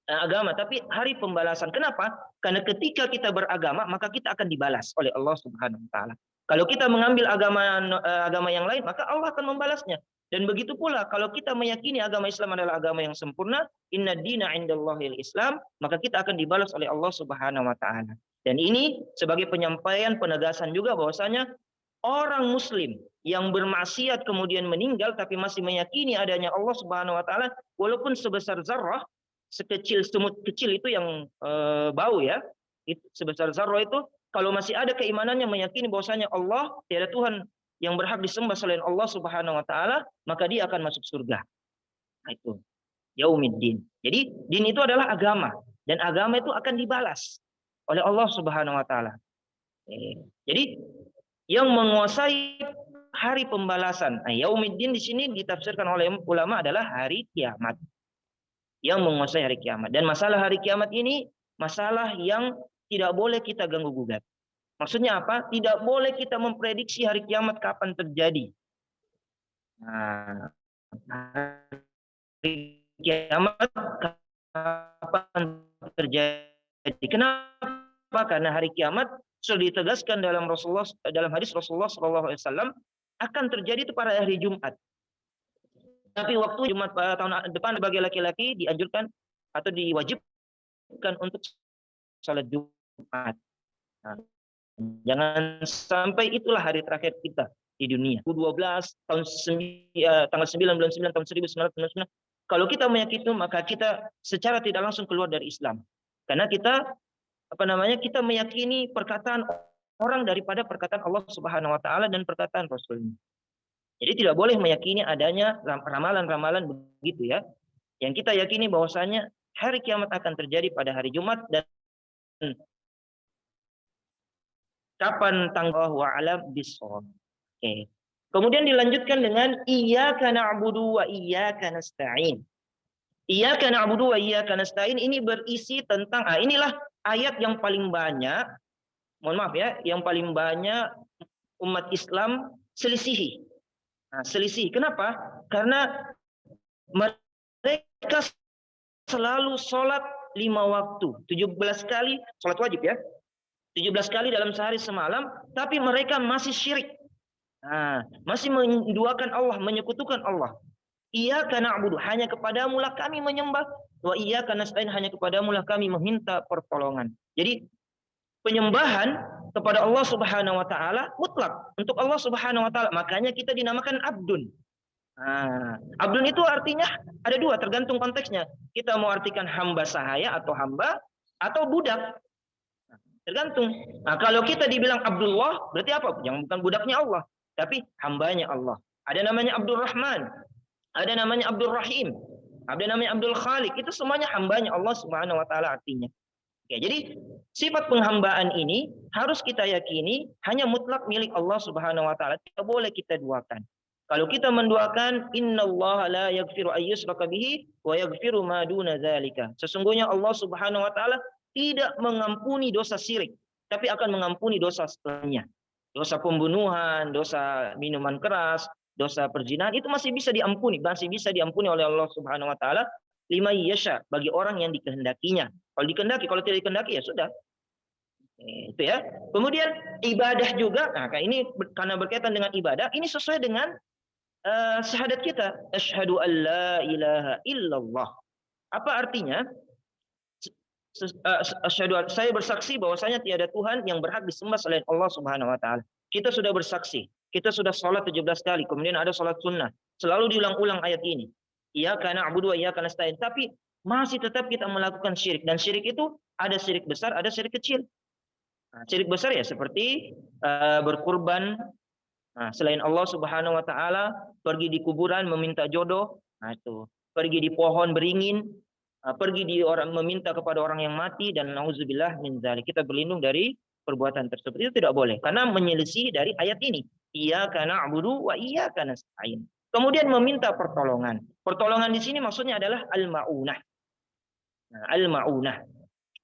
agama, tapi hari pembalasan. Kenapa? Karena ketika kita beragama, maka kita akan dibalas oleh Allah Subhanahu wa taala. Kalau kita mengambil agama yang lain, maka Allah akan membalasnya. Dan begitu pula kalau kita meyakini agama Islam adalah agama yang sempurna, inna dina indallahil Islam, maka kita akan dibalas oleh Allah Subhanahu wa taala. Dan ini sebagai penyampaian penegasan juga bahwasanya orang muslim yang bermaksiat kemudian meninggal tapi masih meyakini adanya Allah Subhanahu wa taala, walaupun sebesar zarrah, sekecil semut kecil itu yang bau ya, sebesar zarrah itu, kalau masih ada keimanannya meyakini bahwasanya Allah tiada Tuhan yang berhak disembah selain Allah Subhanahu wa taala, maka dia akan masuk surga. Nah, itu Yaumiddin. Jadi din itu adalah agama, dan agama itu akan dibalas oleh Allah Subhanahu wa taala. Jadi yang menguasai hari pembalasan. Nah, Yaumiddin di sini ditafsirkan oleh ulama adalah hari kiamat. Yang menguasai hari kiamat. Dan masalah hari kiamat ini masalah yang tidak boleh kita ganggu gugat. Maksudnya apa? Tidak boleh kita memprediksi hari kiamat kapan terjadi. Nah, hari kiamat kapan terjadi? Kenapa? Karena hari kiamat sudah ditegaskan dalam hadis Rasulullah SAW akan terjadi itu pada hari Jumat. Tapi waktu Jumat tahun depan bagi laki-laki dianjurkan atau diwajibkan untuk salat Jumat. Nah, jangan sampai itulah hari terakhir kita di dunia. 12 tahun tanggal 9 bulan 9 tahun 1999. Kalau kita meyakini itu, maka kita secara tidak langsung keluar dari Islam. Karena kita kita meyakini perkataan orang daripada perkataan Allah Subhanahu wa taala dan perkataan Rasulnya. Jadi tidak boleh meyakini adanya ramalan-ramalan begitu ya. Yang kita yakini bahwasanya hari kiamat akan terjadi pada hari Jumat, dan kapan tanggal wa alam bishawab. Oke. Kemudian dilanjutkan dengan iyyaka na'budu wa iyyaka nasta'in. Iyyaka na'budu wa iyyaka nasta'in ini berisi tentang inilah ayat yang paling banyak, mohon maaf ya, yang paling banyak umat Islam selisihi. Nah, selisih. Kenapa? Karena mereka selalu sholat 5 waktu, 17 kali sholat wajib ya, 17 kali dalam sehari semalam, tapi mereka masih syirik. Nah, masih menduakan Allah, menyekutukan Allah. Iyyaka na'budu, hanya kepadamu lah kami menyembah, wa iyyaka nasta'in, hanya kepadamu lah kami meminta pertolongan. Jadi penyembahan kepada Allah Subhanahu wa taala mutlak untuk Allah Subhanahu wa taala. Makanya kita dinamakan abdun. Nah, abdun itu artinya ada dua, tergantung konteksnya. Kita mau artikan hamba sahaya atau hamba atau budak. Tergantung. Nah, kalau kita dibilang Abdullah berarti apa? Yang bukan budaknya Allah, tapi hambanya Allah. ada namanya Abdul Rahman, ada namanya Abdul Rahim, ada namanya Abdul Khalik. Itu semuanya hambanya Allah Subhanahu wa taala artinya. Oke, jadi sifat penghambaan ini harus kita yakini hanya mutlak milik Allah Subhanahu wa taala. Tidak boleh kita duakan. Kalau kita menduakan innallaha la yaghfiru ayyushraka bihi wa yaghfiru ma duna dzalika. Sesungguhnya Allah Subhanahu wa taala tidak mengampuni dosa syirik, tapi akan mengampuni dosa setelahnya. Dosa pembunuhan, dosa minuman keras, dosa perzinahan itu masih bisa diampuni oleh Allah Subhanahu wa taala liman yasha, bagi orang yang dikehendakinya. Kalau dikehendaki, kalau tidak dikehendaki ya sudah. Itu ya. Kemudian ibadah juga, nah ini karena berkaitan dengan ibadah, ini sesuai dengan syahadat kita, asyhadu an la ilaha illallah. Apa artinya? Saya bersaksi bahwasanya tiada Tuhan yang berhak disembah selain Allah Subhanahu wa taala. Kita sudah bersaksi, kita sudah sholat 17 kali, kemudian ada sholat sunnah. Selalu diulang-ulang ayat ini. Iyyaka na'budu wa iyyaka nasta'in. Tapi masih tetap kita melakukan syirik, dan syirik itu ada syirik besar, ada syirik kecil. Nah, syirik besar ya seperti berkurban selain Allah Subhanahu wa taala, pergi di kuburan meminta jodoh, itu. Pergi di pohon beringin, pergi di orang meminta kepada orang yang mati, dan nauzubillah min dzalik. Kita berlindung dari perbuatan tersebut. Itu tidak boleh karena menyelisih dari ayat ini. Iyyaka na'budu wa iyyaka nasta'in. Kemudian meminta pertolongan. Pertolongan di sini maksudnya adalah al-ma'unah. Nah, al-ma'unah.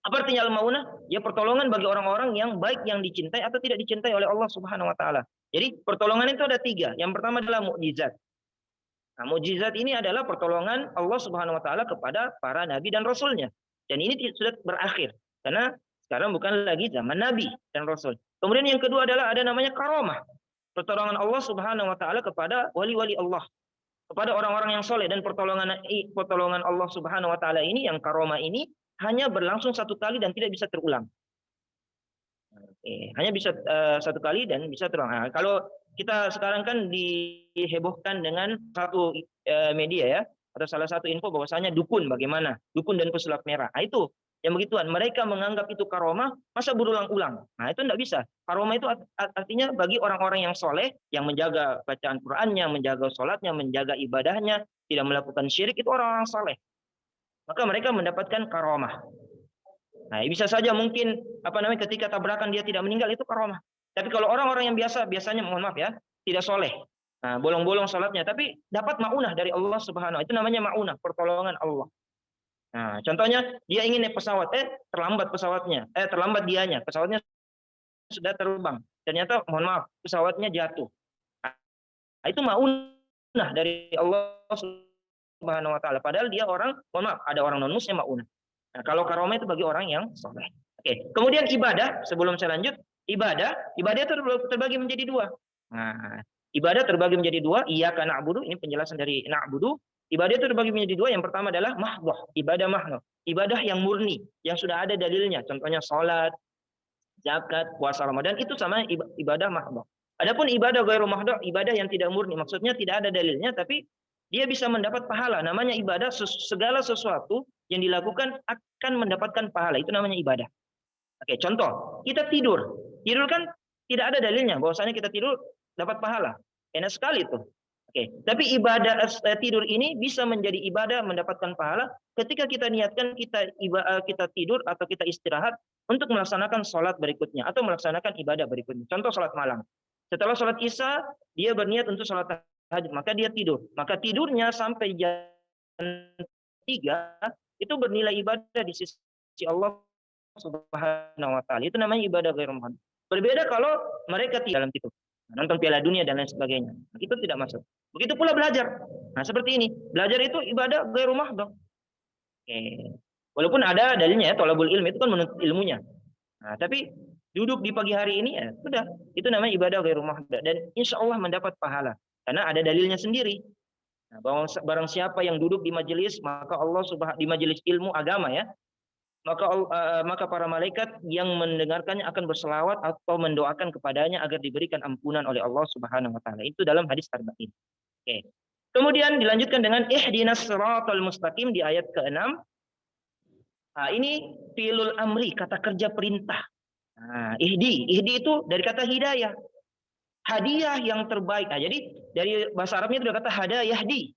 Apa artinya al-ma'unah? Ya pertolongan bagi orang-orang yang baik yang dicintai atau tidak dicintai oleh Allah Subhanahu wa taala. Jadi pertolongan itu ada 3. Yang pertama adalah mukjizat. Nah, mukjizat ini adalah pertolongan Allah Subhanahu wa taala kepada para nabi dan rasulnya. Dan ini sudah berakhir karena sekarang bukan lagi zaman nabi dan rasul. Kemudian yang kedua adalah ada namanya karamah. Pertolongan Allah Subhanahu wa taala kepada wali-wali Allah, kepada orang-orang yang soleh, dan pertolongan Allah Subhanahu wa taala ini yang karamah ini hanya berlangsung 1 kali dan tidak bisa terulang. Hanya bisa 1 kali dan bisa terulang. Nah, kalau kita sekarang kan dihebohkan dengan satu media ya, atau salah satu info bahwasanya dukun, bagaimana dukun dan pesulap merah. Nah, itu yang begituan, mereka menganggap itu karomah, masa berulang-ulang. Nah, itu tidak bisa. Karomah itu artinya bagi orang-orang yang soleh, yang menjaga bacaan Qur'annya, menjaga sholatnya, menjaga ibadahnya, tidak melakukan syirik, itu orang-orang soleh. Maka mereka mendapatkan karomah. Nah, bisa saja mungkin ketika tabrakan dia tidak meninggal, itu karomah. Tapi kalau orang-orang yang biasanya mohon maaf ya, tidak soleh, nah, bolong-bolong sholatnya, tapi dapat maunah dari Allah Subhanahu. Itu namanya maunah, pertolongan Allah. Nah, contohnya dia ingin naik pesawat, terlambat pesawatnya, terlambat dianya, pesawatnya sudah terbang, ternyata mohon maaf pesawatnya jatuh. Nah, itu maunah dari Allah Subhanahu wa taala. Padahal dia orang, mohon maaf, ada orang non muslim maunah. Nah, kalau karomah itu bagi orang yang soleh. Oke, kemudian ibadah, sebelum saya lanjut, ibadah itu terbagi menjadi 2. Nah, ibadah terbagi menjadi 2, iyyaka na'budu, ini penjelasan dari na'budu. Ibadah itu terbagi menjadi 2, yang pertama adalah mahdhah, ibadah mahdhah, ibadah yang murni, yang sudah ada dalilnya, contohnya salat, zakat, puasa Ramadan, itu sama ibadah mahdhah. Adapun ibadah ghairu mahdhah, ibadah yang tidak murni, maksudnya tidak ada dalilnya tapi dia bisa mendapat pahala. Namanya ibadah, segala sesuatu yang dilakukan akan mendapatkan pahala, itu namanya ibadah. Oke, contoh, kita tidur. Tidur kan tidak ada dalilnya bahwasanya kita tidur dapat pahala. Enak sekali tuh. Oke, tapi ibadah tidur ini bisa menjadi ibadah mendapatkan pahala ketika kita niatkan kita tidur atau kita istirahat untuk melaksanakan sholat berikutnya atau melaksanakan ibadah berikutnya. Contoh sholat malam. Setelah sholat isya, dia berniat untuk sholat tahajud, maka dia tidur. Maka tidurnya sampai jam 3 itu bernilai ibadah di sisi Allah Subhanahu wa taala. Itu namanya ibadah ghairu mahdhah. Berbeda kalau mereka tidak dalam tidur, nonton Piala Dunia dan lain sebagainya. Itu tidak masuk. Begitu pula belajar. Nah, seperti ini. Belajar itu ibadah ghairu mahdhah. Oke. Walaupun ada dalilnya ya, thalabul ilmi itu kan menuntut ilmunya. Nah, tapi duduk di pagi hari ini ya sudah, itu namanya ibadah ghairu mahdhah dan insya Allah mendapat pahala karena ada dalilnya sendiri. Nah, barang siapa yang duduk di majelis, maka Allah di majelis ilmu agama ya, maka para malaikat yang mendengarkannya akan berselawat atau mendoakan kepadanya agar diberikan ampunan oleh Allah Subhanahu wa taala. Itu dalam hadis arba'in. Oke. Kemudian dilanjutkan dengan ihdinas siratal mustaqim di ayat ke-6. Nah, ini fi'lul amri, kata kerja perintah. Nah, ihdi itu dari kata hidayah. hadiah yang terbaik. Nah, jadi dari bahasa Arabnya itu ada kata hadayahdi.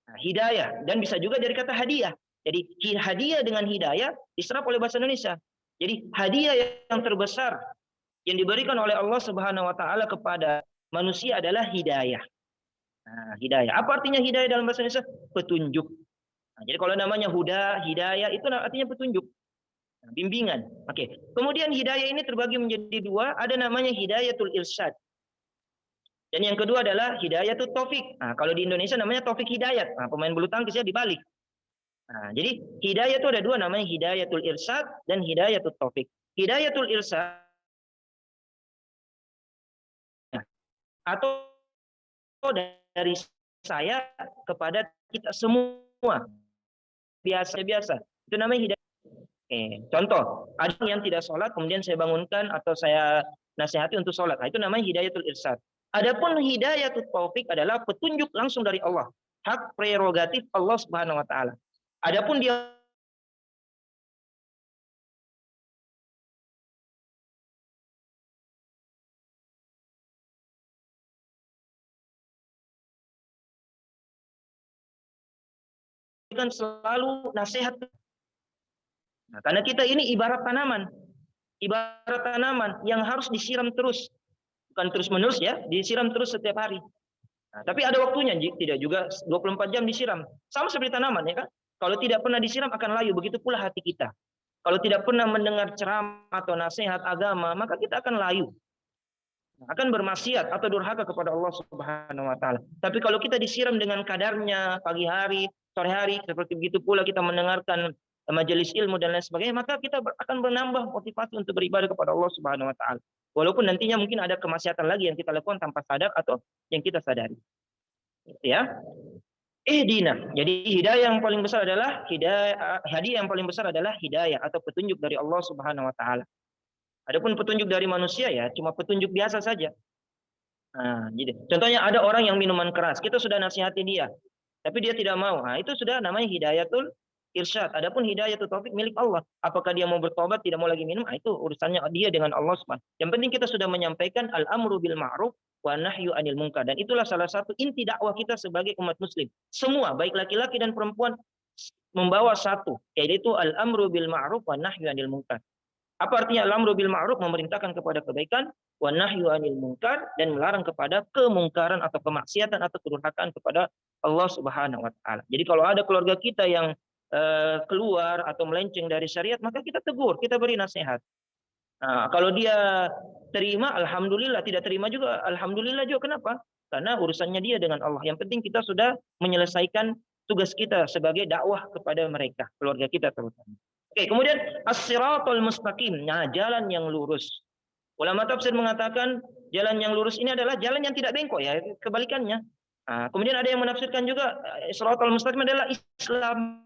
Nah, hidayah, dan bisa juga dari kata hadiah. Jadi hadiah dengan hidayah diserap oleh bahasa Indonesia. Jadi hadiah yang terbesar yang diberikan oleh Allah Subhanahu wa taala kepada manusia adalah hidayah. Nah, hidayah. Apa artinya hidayah dalam bahasa Indonesia? Petunjuk. Nah, jadi kalau namanya huda, hidayah itu artinya petunjuk. Nah, bimbingan. Oke. Kemudian hidayah ini terbagi menjadi dua, ada namanya hidayatul irsyad. Dan yang kedua adalah hidayatul taufik. Nah, kalau di Indonesia namanya taufik hidayat. Nah, pemain bulu tangkis ya dibalik. Nah, jadi hidayah itu ada dua, namanya hidayatul irsyad dan hidayatul taufik. Hidayatul irsyad atau dari saya kepada kita semua, biasa-biasa. Itu namanya hidayah. Contoh, ada yang tidak sholat, kemudian saya bangunkan atau saya nasihati untuk sholat. Nah, itu namanya hidayatul irsyad. Adapun hidayatul taufik adalah petunjuk langsung dari Allah. Hak prerogatif Allah Subhanahu wa taala. Adapun dia kan selalu nasihat. Nah, karena kita ini ibarat tanaman yang harus disiram terus, bukan terus-menerus ya, disiram terus setiap hari. Nah, tapi ada waktunya, tidak juga 24 jam disiram. Sama seperti tanaman ya kan. Kalau tidak pernah disiram akan layu, begitu pula hati kita. Kalau tidak pernah mendengar ceramah atau nasihat agama, maka kita akan layu. Akan bermaksiat atau durhaka kepada Allah Subhanahu wa taala. Tapi kalau kita disiram dengan kadarnya pagi hari, sore hari, seperti begitu pula kita mendengarkan majelis ilmu dan lain sebagainya, maka kita akan menambah motivasi untuk beribadah kepada Allah Subhanahu wa taala. Walaupun nantinya mungkin ada kemaksiatan lagi yang kita lakukan tanpa sadar atau yang kita sadari. Ya. Ihdina. Jadi hidayah yang paling besar adalah hadiah yang paling besar adalah hidayah atau petunjuk dari Allah Subhanahu wa taala. Adapun petunjuk dari manusia ya cuma petunjuk biasa saja. Nah, jadi contohnya ada orang yang minuman keras, kita sudah nasihati dia, tapi dia tidak mau. Nah, itu sudah namanya hidayatul irsyad. Adapun hidayatul taufik milik Allah. Apakah dia mau bertobat, tidak mau lagi minum? Nah, itu urusannya dia dengan Allah Subhanahu. Yang penting kita sudah menyampaikan al-amru bil ma'ruf wa nahyu anil munkar, dan itulah salah satu inti dakwah kita sebagai umat muslim. Semua baik laki-laki dan perempuan membawa satu, yaitu al-amru bil ma'ruf wa nahyu anil munkar. Apa artinya al-amru bil ma'ruf? Memerintahkan kepada kebaikan, wa nahyu anil munkar, dan melarang kepada kemungkaran atau kemaksiatan atau kedurhakaan kepada Allah Subhanahu wa taala. Jadi kalau ada keluarga kita yang keluar atau melenceng dari syariat, maka kita tegur, kita beri nasihat. Nah, kalau dia terima, alhamdulillah. Tidak terima juga, alhamdulillah juga. Kenapa? Karena urusannya dia dengan Allah. Yang penting kita sudah menyelesaikan tugas kita sebagai dakwah kepada mereka, keluarga kita terutama. Oke, kemudian as-siratal mustaqim. Nah, jalan yang lurus. Ulama tafsir mengatakan jalan yang lurus ini adalah jalan yang tidak bengkok ya, kebalikannya. Nah, kemudian ada yang menafsirkan juga siratal mustaqim adalah Islam.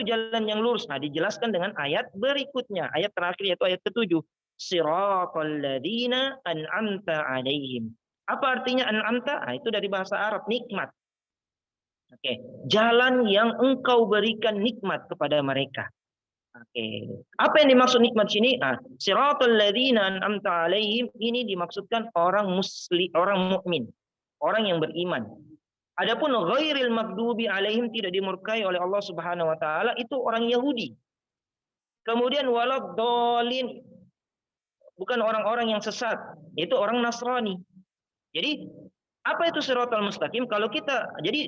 Jalan yang lurus. Nah, dijelaskan dengan ayat berikutnya, ayat terakhir yaitu ayat ke-7. Siratal ladzina an'amta 'alaihim. Apa artinya an'amta? Nah, itu dari bahasa Arab, nikmat. Oke, jalan yang engkau berikan nikmat kepada mereka. Oke. Apa yang dimaksud nikmat sini? Nah, siratal ladzina an'amta 'alaihim ini dimaksudkan orang muslim, orang mukmin, orang yang beriman. Adapun ghairil maghdubi alaihim tidak dimurkai oleh Allah Subhanahu wa taala itu orang Yahudi. Kemudian waladhdallin bukan orang-orang yang sesat, itu orang Nasrani. Jadi apa itu siratal mustaqim? Kalau kita jadi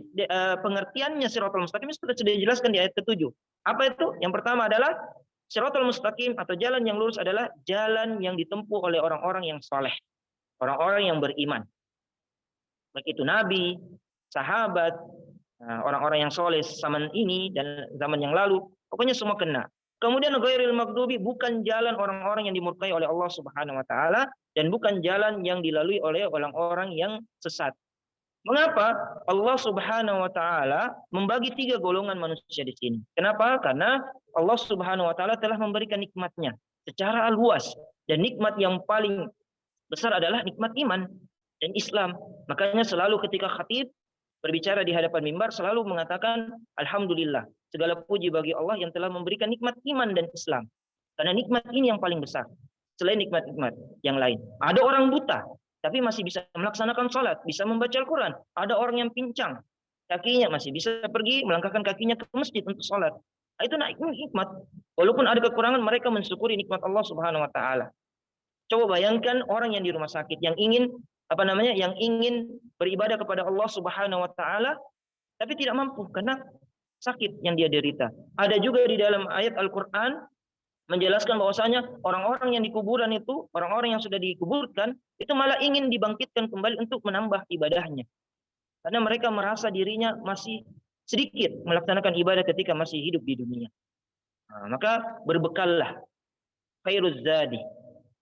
pengertiannya siratal mustaqim sudah dijelaskan di ayat ke-7. Apa itu? Yang pertama adalah siratal mustaqim atau jalan yang lurus adalah jalan yang ditempuh oleh orang-orang yang saleh, orang-orang yang beriman. Baik itu nabi, sahabat, orang-orang yang soleh zaman ini dan zaman yang lalu, pokoknya semua kena. Kemudian ghairil maghdubi bukan jalan orang-orang yang dimurkai oleh Allah Subhanahu wa taala dan bukan jalan yang dilalui oleh orang-orang yang sesat. Mengapa Allah Subhanahu wa taala membagi 3 golongan manusia di sini? Kenapa? Karena Allah Subhanahu wa taala telah memberikan nikmatnya secara luas, dan nikmat yang paling besar adalah nikmat iman dan Islam. Makanya selalu ketika khatib berbicara di hadapan mimbar selalu mengatakan alhamdulillah, segala puji bagi Allah yang telah memberikan nikmat iman dan Islam. Karena nikmat ini yang paling besar selain nikmat-nikmat yang lain. Ada orang buta tapi masih bisa melaksanakan sholat, bisa membaca Al-Quran. Ada orang yang pincang kakinya masih bisa pergi melangkahkan kakinya ke masjid untuk sholat. Itu nikmat. Walaupun ada kekurangan, mereka mensyukuri nikmat Allah Subhanahu wa taala. Coba bayangkan orang yang di rumah sakit yang ingin yang ingin beribadah kepada Allah Subhanahu wa taala tapi tidak mampu karena sakit yang dia derita. Ada juga di dalam ayat Al-Qur'an menjelaskan bahwasanya orang-orang yang di kuburan itu, orang-orang yang sudah dikuburkan itu malah ingin dibangkitkan kembali untuk menambah ibadahnya. Karena mereka merasa dirinya masih sedikit melaksanakan ibadah ketika masih hidup di dunia. Nah, maka berbekallah, khairuz zadi.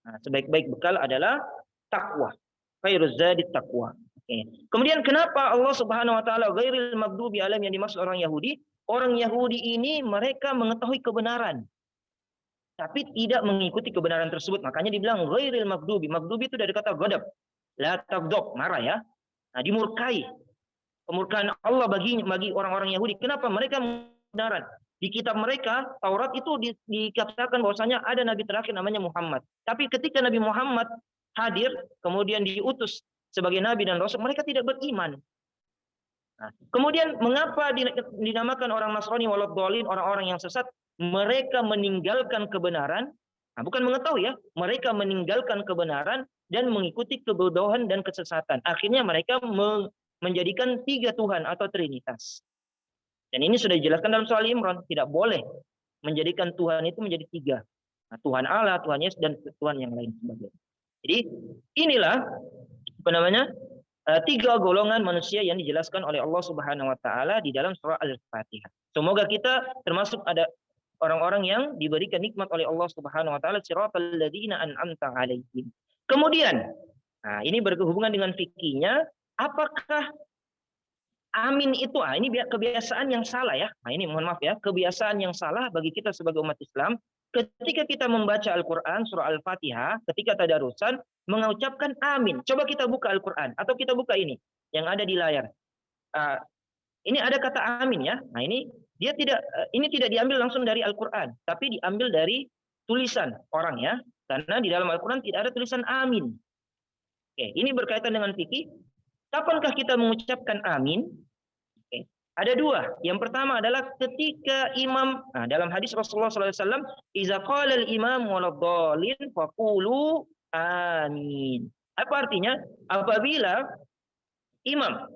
Nah, sebaik-baik bekal adalah takwa. Khairuz zadi takwa. Okay. Kemudian kenapa Allah Subhanahu wa taala ghairil maghdubi alaihim, yang dimaksud orang Yahudi? Orang Yahudi ini mereka mengetahui kebenaran tapi tidak mengikuti kebenaran tersebut. Makanya dibilang ghairil maghdubi. Maghdubi itu dari kata ghadab. La taghdab, marah ya. Nah, dimurkai. Kemurkaan Allah bagi orang-orang Yahudi. Kenapa? Mereka kebenaran. Di kitab mereka, Taurat itu dikatakan bahwasanya ada nabi terakhir namanya Muhammad. Tapi ketika Nabi Muhammad hadir, kemudian diutus sebagai nabi dan rasul, mereka tidak beriman. Nah, kemudian mengapa dinamakan orang Nasrani waladhdallin, orang-orang yang sesat? Mereka meninggalkan kebenaran, bukan mengetahui ya, mereka meninggalkan kebenaran dan mengikuti kebodohan dan kesesatan. Akhirnya mereka menjadikan 3 Tuhan atau Trinitas. Dan ini sudah dijelaskan dalam surah Al-Imran, tidak boleh menjadikan Tuhan itu menjadi 3. Nah, Tuhan Allah, Tuhan Yesus, dan Tuhan yang lain sebagainya. Jadi inilah 3 golongan manusia yang dijelaskan oleh Allah Subhanahu wa taala di dalam surah Al-Fatihah. Semoga kita termasuk ada orang-orang yang diberikan nikmat oleh Allah Subhanahu wa taala, siratal ladzina an'amta 'alaihim. Kemudian, nah ini berhubungan dengan fikihnya, apakah amin itu ini kebiasaan yang salah ya. Nah, ini mohon maaf ya, kebiasaan yang salah bagi kita sebagai umat Islam ketika kita membaca Al-Qur'an surah Al-Fatihah, ketika tadarusan mengucapkan amin. Coba kita buka Al-Qur'an atau kita buka ini yang ada di layar. Ini ada kata amin ya. Nah, ini tidak diambil langsung dari Al-Qur'an, tapi diambil dari tulisan orang ya. Karena di dalam Al-Qur'an tidak ada tulisan amin. Oke, ini berkaitan dengan fikih. Kapankah kita mengucapkan amin? Oke, ada 2. Yang pertama adalah ketika imam, dalam hadis Rasulullah SAW, "Iza qala al-imam waladhdallin faqulu amin." Apa artinya? Apabila imam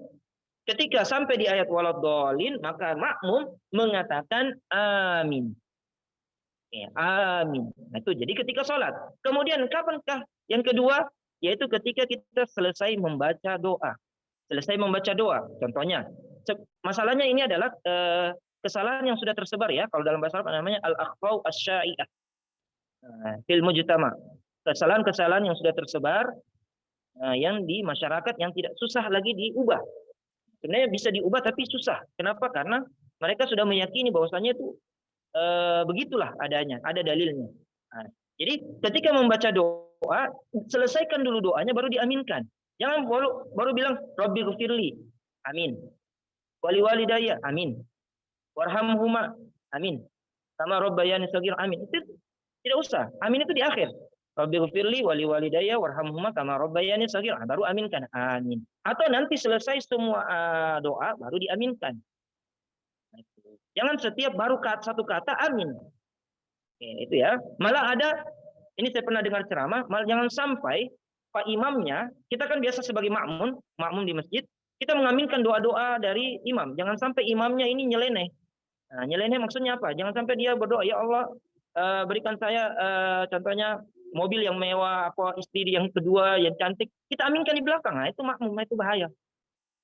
ketika sampai di ayat waladhdallin, maka makmum mengatakan amin. Oke, amin. Nah, itu jadi ketika sholat. Kemudian kapankah yang kedua? Yaitu ketika kita selesai membaca doa. Selesai membaca doa. Contohnya, masalahnya ini adalah kesalahan yang sudah tersebar ya. Kalau dalam bahasa Arab namanya al-akhfau asy-syai'ah. Fil mujtama. Kesalahan-kesalahan yang sudah tersebar yang di masyarakat yang tidak susah lagi diubah. Sebenarnya bisa diubah tapi susah. Kenapa? Karena mereka sudah meyakini bahwasanya itu begitulah adanya, ada dalilnya. Nah, jadi ketika membaca doa, selesaikan dulu doanya baru diaminkan. Jangan baru bilang Rabbi ghfirli, amin. Wali walidayya, amin. Warhamhuma, amin. Sama Rabbayani shaghir, amin. Itu tidak usah. Amin itu di akhir. Rabbi ghfirli wali walidayya warhamhuma kama rabbayani shaghir. Baru aminkan, amin. Atau nanti selesai semua doa baru diaminkan. Jangan setiap baru satu kata amin. Oke, itu ya. Malah ada, ini saya pernah dengar ceramah, malah jangan sampai Pak imamnya, kita kan biasa sebagai makmum di masjid, kita mengaminkan doa-doa dari imam. Jangan sampai imamnya ini nyeleneh. Nah, nyeleneh maksudnya apa? Jangan sampai dia berdoa, ya Allah berikan saya contohnya mobil yang mewah, apa istri yang kedua yang cantik. Kita aminkan di belakang. Nah, itu makmum, itu bahaya.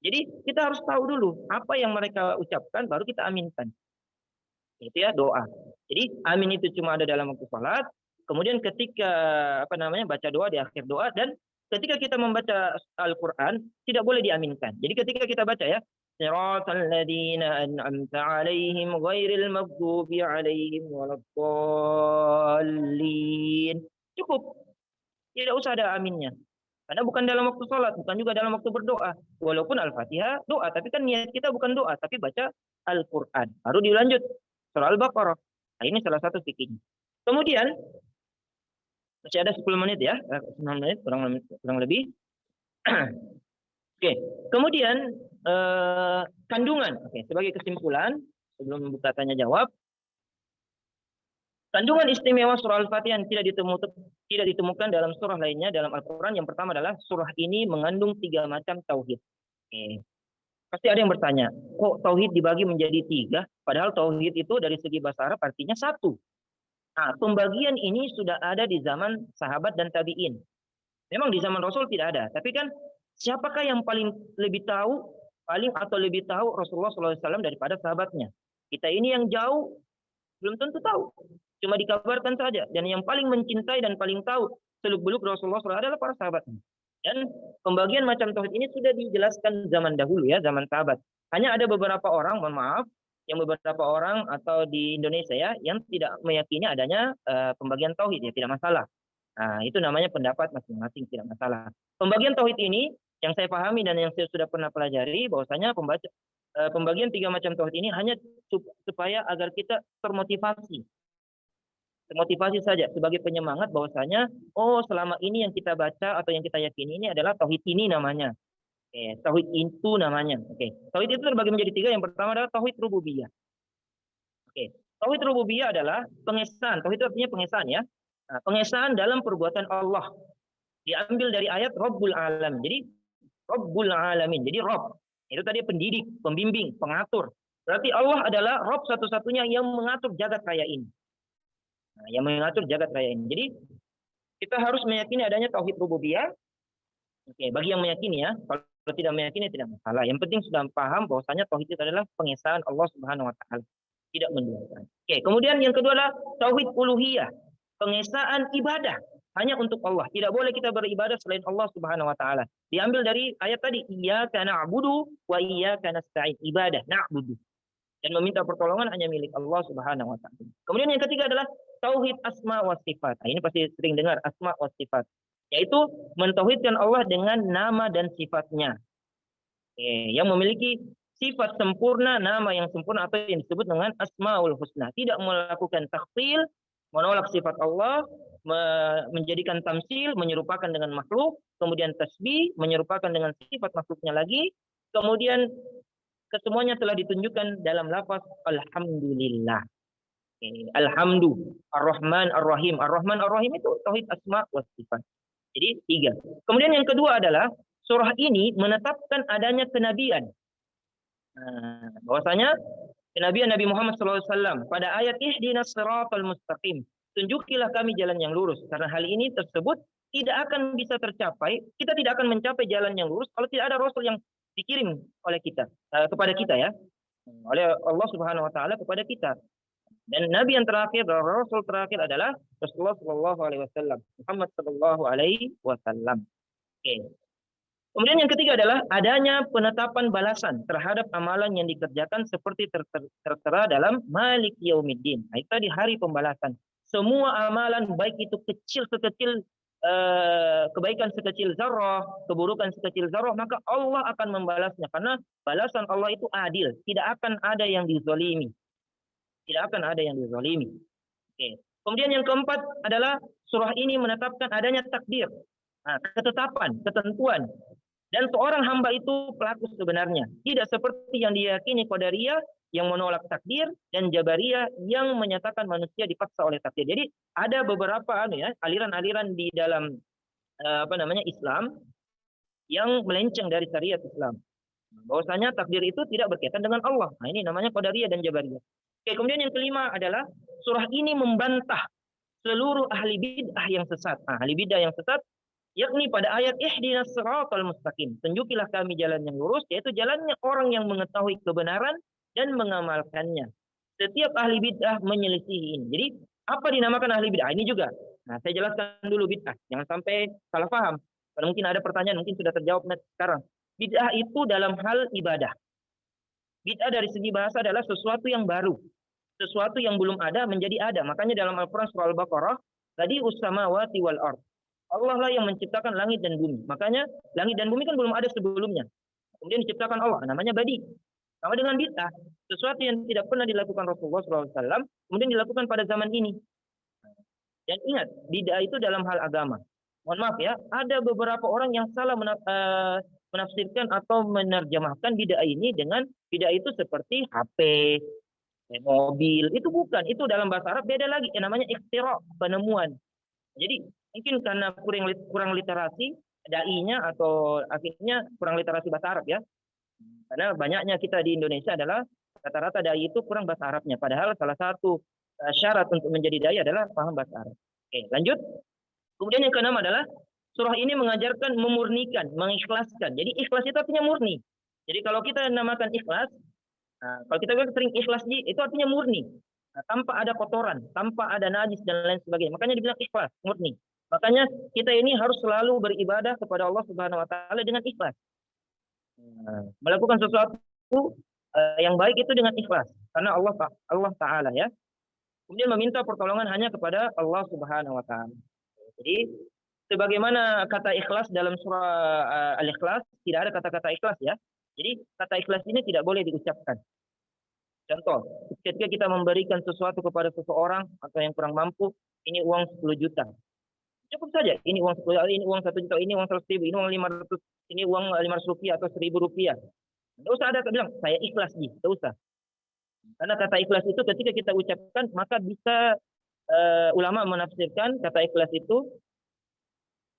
Jadi kita harus tahu dulu apa yang mereka ucapkan, baru kita aminkan. Itu ya doa. Jadi amin itu cuma ada dalam waktu salat. Kemudian ketika baca doa di akhir doa, dan ketika kita membaca Al-Qur'an tidak boleh diaminkan. Jadi ketika kita baca ya, siratal ladzina an'amta 'alaihim ghairil maghdubi 'alaihim waladdallin. Cukup. Tidak usah ada aminnya. Karena bukan dalam waktu sholat, bukan juga dalam waktu berdoa. Walaupun Al-Fatihah doa, tapi kan niat kita bukan doa, tapi baca Al-Quran. Baru dilanjut surah Al-Baqarah. Nah, ini salah satu fikihnya. Kemudian masih ada 10 menit ya, 9 menit kurang lebih. Oke, kemudian kandungan. Oke, sebagai kesimpulan sebelum membuka tanya jawab, kandungan istimewa surah Al-Fatihah yang tidak ditemukan dalam surah lainnya dalam Al-Quran. Yang pertama adalah surah ini mengandung 3 macam tauhid. Oke. Pasti ada yang bertanya, kok tauhid dibagi menjadi 3? Padahal tauhid itu dari segi bahasa Arab artinya 1. Nah, pembagian ini sudah ada di zaman sahabat dan tabi'in. Memang di zaman Rasul tidak ada, tapi kan siapakah yang paling lebih tahu Rasulullah SAW daripada sahabatnya? Kita ini yang jauh belum tentu tahu, cuma dikabarkan saja. Dan yang paling mencintai dan paling tahu seluk-beluk Rasulullah SAW adalah para sahabatnya. Dan pembagian macam tauhid ini sudah dijelaskan zaman dahulu ya, zaman sahabat. Hanya ada beberapa orang, mohon maaf, yang beberapa orang atau di Indonesia ya yang tidak meyakini adanya pembagian tauhid ya, tidak masalah. Nah, itu namanya pendapat masing-masing, tidak masalah. Pembagian tauhid ini yang saya pahami dan yang saya sudah pernah pelajari bahwasanya pembagian 3 macam tauhid ini hanya supaya agar kita termotivasi saja sebagai penyemangat bahwasanya selama ini yang kita baca atau yang kita yakini ini adalah tauhid ini namanya. Tauhid itu namanya. Tauhid itu terbagi menjadi 3. Yang pertama adalah tauhid rububiyah. Tauhid rububiyah adalah pengesahan. Tauhid itu artinya pengesahan ya. Nah, pengesahan dalam perbuatan Allah. Diambil dari ayat Rabbul Alamin. Jadi Rabbul Alamin. Jadi Rabb itu tadi pendidik, pembimbing, pengatur. Berarti Allah adalah Rabb satu-satunya yang mengatur jagat raya ini. Nah, yang mengatur jagat raya ini. Jadi kita harus meyakini adanya tauhid rububiyah. Bagi yang meyakini ya. Kalau tidak meyakini tidak masalah. Yang penting sudah paham bahwasanya tauhid itu adalah pengesahan Allah Subhanahu wa taala, tidak menduakan. Kemudian yang kedua adalah tauhid uluhiyah, pengesaan ibadah hanya untuk Allah. Tidak boleh kita beribadah selain Allah Subhanahu wa taala. Diambil dari ayat tadi, iyyaka na'budu wa iyyaka nasta'in. Ibadah na'budu dan meminta pertolongan hanya milik Allah Subhanahu wa taala. Kemudian yang ketiga adalah tauhid asma wa sifat. Nah, ini pasti sering dengar asma wa sifat, yaitu mentauhidkan Allah dengan nama dan sifatnya. Yang memiliki sifat sempurna, nama yang sempurna atau yang disebut dengan asmaul husna. Tidak melakukan takhtil, menolak sifat Allah, menjadikan tamsil, menyerupakan dengan makhluk, kemudian tasbih, menyerupakan dengan sifat makhluknya lagi, kemudian kesemuanya telah ditunjukkan dalam lafaz alhamdulillah. Alhamdu, Ar-Rahman, Ar-Rahim. Ar-Rahman, Ar-Rahim itu tauhid asma wa sifat. Jadi 3. Kemudian yang kedua adalah surah ini menetapkan adanya kenabian. Bahwasanya kenabian Nabi Muhammad SAW pada ayat ihdinas siratal mustaqim. Tunjukilah kami jalan yang lurus. Karena hal ini tersebut tidak akan bisa tercapai. Kita tidak akan mencapai jalan yang lurus kalau tidak ada Rasul yang dikirim oleh kita, kepada kita ya. Oleh Allah Subhanahu wa taala kepada kita. Dan Nabi yang terakhir, Rasul terakhir adalah Rasulullah Shallallahu Alaihi Wasallam, Muhammad Shallallahu Alaihi Wasallam. Kemudian yang ketiga adalah adanya penetapan balasan terhadap amalan yang dikerjakan seperti tertera dalam Malik Yaumiddin. Nah, itu tadi hari pembalasan. Semua amalan baik itu kebaikan sekecil zarrah, keburukan sekecil zarrah, maka Allah akan membalasnya karena balasan Allah itu adil, tidak akan ada yang dizalimi. Tidak akan ada yang dizalimi. Kemudian yang keempat adalah surah ini menetapkan adanya takdir, ketetapan, ketentuan. Dan seorang hamba itu pelaku sebenarnya. Tidak seperti yang diyakini Qadariyah yang menolak takdir dan Jabariyah yang menyatakan manusia dipaksa oleh takdir. Jadi ada beberapa aliran-aliran di dalam Islam yang melenceng dari syariat Islam. Bahwasanya takdir itu tidak berkaitan dengan Allah. Nah, ini namanya Qadariyah dan Jabariyah. Kemudian yang kelima adalah surah ini membantah seluruh ahli bid'ah yang sesat. Ahli bid'ah yang sesat yakni pada ayat ihdinas siratal mustaqim. Tunjukilah kami jalan yang lurus, yaitu jalannya orang yang mengetahui kebenaran dan mengamalkannya. Setiap ahli bid'ah menyelisihi ini. Jadi apa dinamakan ahli bid'ah? Ini juga. Nah, saya jelaskan dulu bid'ah. Jangan sampai salah paham. Kalau mungkin ada pertanyaan, mungkin sudah terjawab sekarang. Bid'ah itu dalam hal ibadah. Bid'ah dari segi bahasa adalah sesuatu yang baru. Sesuatu yang belum ada menjadi ada. Makanya dalam Al-Quran surah Al-Baqarah, tadi ussamawati wal ard. Allah lah yang menciptakan langit dan bumi. Makanya langit dan bumi kan belum ada sebelumnya. Kemudian diciptakan Allah, namanya badi. Sama dengan bid'ah, sesuatu yang tidak pernah dilakukan Rasulullah SAW, kemudian dilakukan pada zaman ini. Dan ingat, bid'ah itu dalam hal agama. Mohon maaf ya, ada beberapa orang yang salah menafsirkan atau menerjemahkan bid'ah ini dengan bid'ah itu seperti HP, mobil. Itu bukan, itu dalam bahasa Arab beda lagi. Yang namanya ikhtira, penemuan. Jadi mungkin karena kurang literasi dai-nya atau akhirnya kurang literasi bahasa Arab ya. Karena banyaknya kita di Indonesia adalah rata-rata dai itu kurang bahasa Arabnya. Padahal salah satu syarat untuk menjadi dai adalah paham bahasa Arab. Oke, lanjut. Kemudian yang keenam adalah surah ini mengajarkan memurnikan, mengikhlaskan. Jadi ikhlas itu artinya murni. Jadi kalau kita namakan ikhlas, kalau kita sering ikhlas itu artinya murni. Tanpa ada kotoran, tanpa ada najis dan lain sebagainya. Makanya dibilang ikhlas, murni. Makanya kita ini harus selalu beribadah kepada Allah Subhanahu wa taala dengan ikhlas. Melakukan sesuatu yang baik itu dengan ikhlas karena Allah taala ya. Kemudian meminta pertolongan hanya kepada Allah Subhanahu wa taala. Jadi sebagaimana kata ikhlas dalam surah Al-Ikhlas, tidak ada kata-kata ikhlas ya. Jadi kata ikhlas ini tidak boleh diucapkan. Contoh, ketika kita memberikan sesuatu kepada seseorang atau yang kurang mampu, ini uang 10 juta. Cukup saja, ini uang 10, ini uang 1 juta, ini uang 100 ribu, ini uang 500, ini uang 500 rupiah atau 1000 rupiah. Tidak usah ada bilang, saya ikhlas nih, tidak usah. Karena kata ikhlas itu ketika kita ucapkan, maka bisa ulama menafsirkan kata ikhlas itu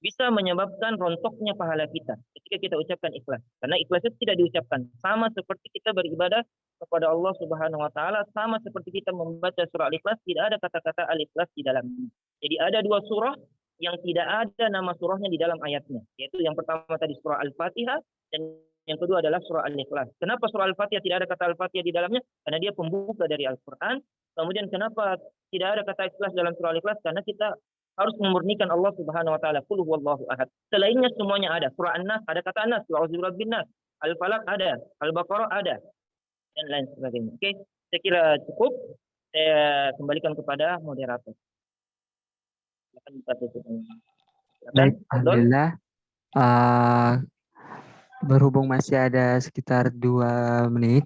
bisa menyebabkan rontoknya pahala kita ketika kita ucapkan ikhlas. Karena ikhlas itu tidak diucapkan. Sama seperti kita beribadah kepada Allah Subhanahu wa taala, sama seperti kita membaca surah Al-Ikhlas, tidak ada kata-kata Al-Ikhlas di dalamnya. Jadi ada dua surah yang tidak ada nama surahnya di dalam ayatnya. Yaitu yang pertama tadi surah Al-Fatihah dan yang kedua adalah surah Al-Ikhlas. Kenapa surah Al-Fatihah tidak ada kata Al-Fatihah di dalamnya? Karena dia pembuka dari Al-Quran. Kemudian kenapa tidak ada kata ikhlas dalam surah Al-Ikhlas? Karena kita harus memurnikan Allah Subhanahu wa taala. Qul huwallahu ahad. Selainnya semuanya ada. Surah An-Nas ada kata An-Nas, A'udzu birabbin nas. Al-Falaq ada, Al-Baqarah ada dan lain sebagainya. Oke, saya kira cukup. Saya kembalikan kepada moderator. Baik, alhamdulillah. Berhubung masih ada sekitar 2 menit,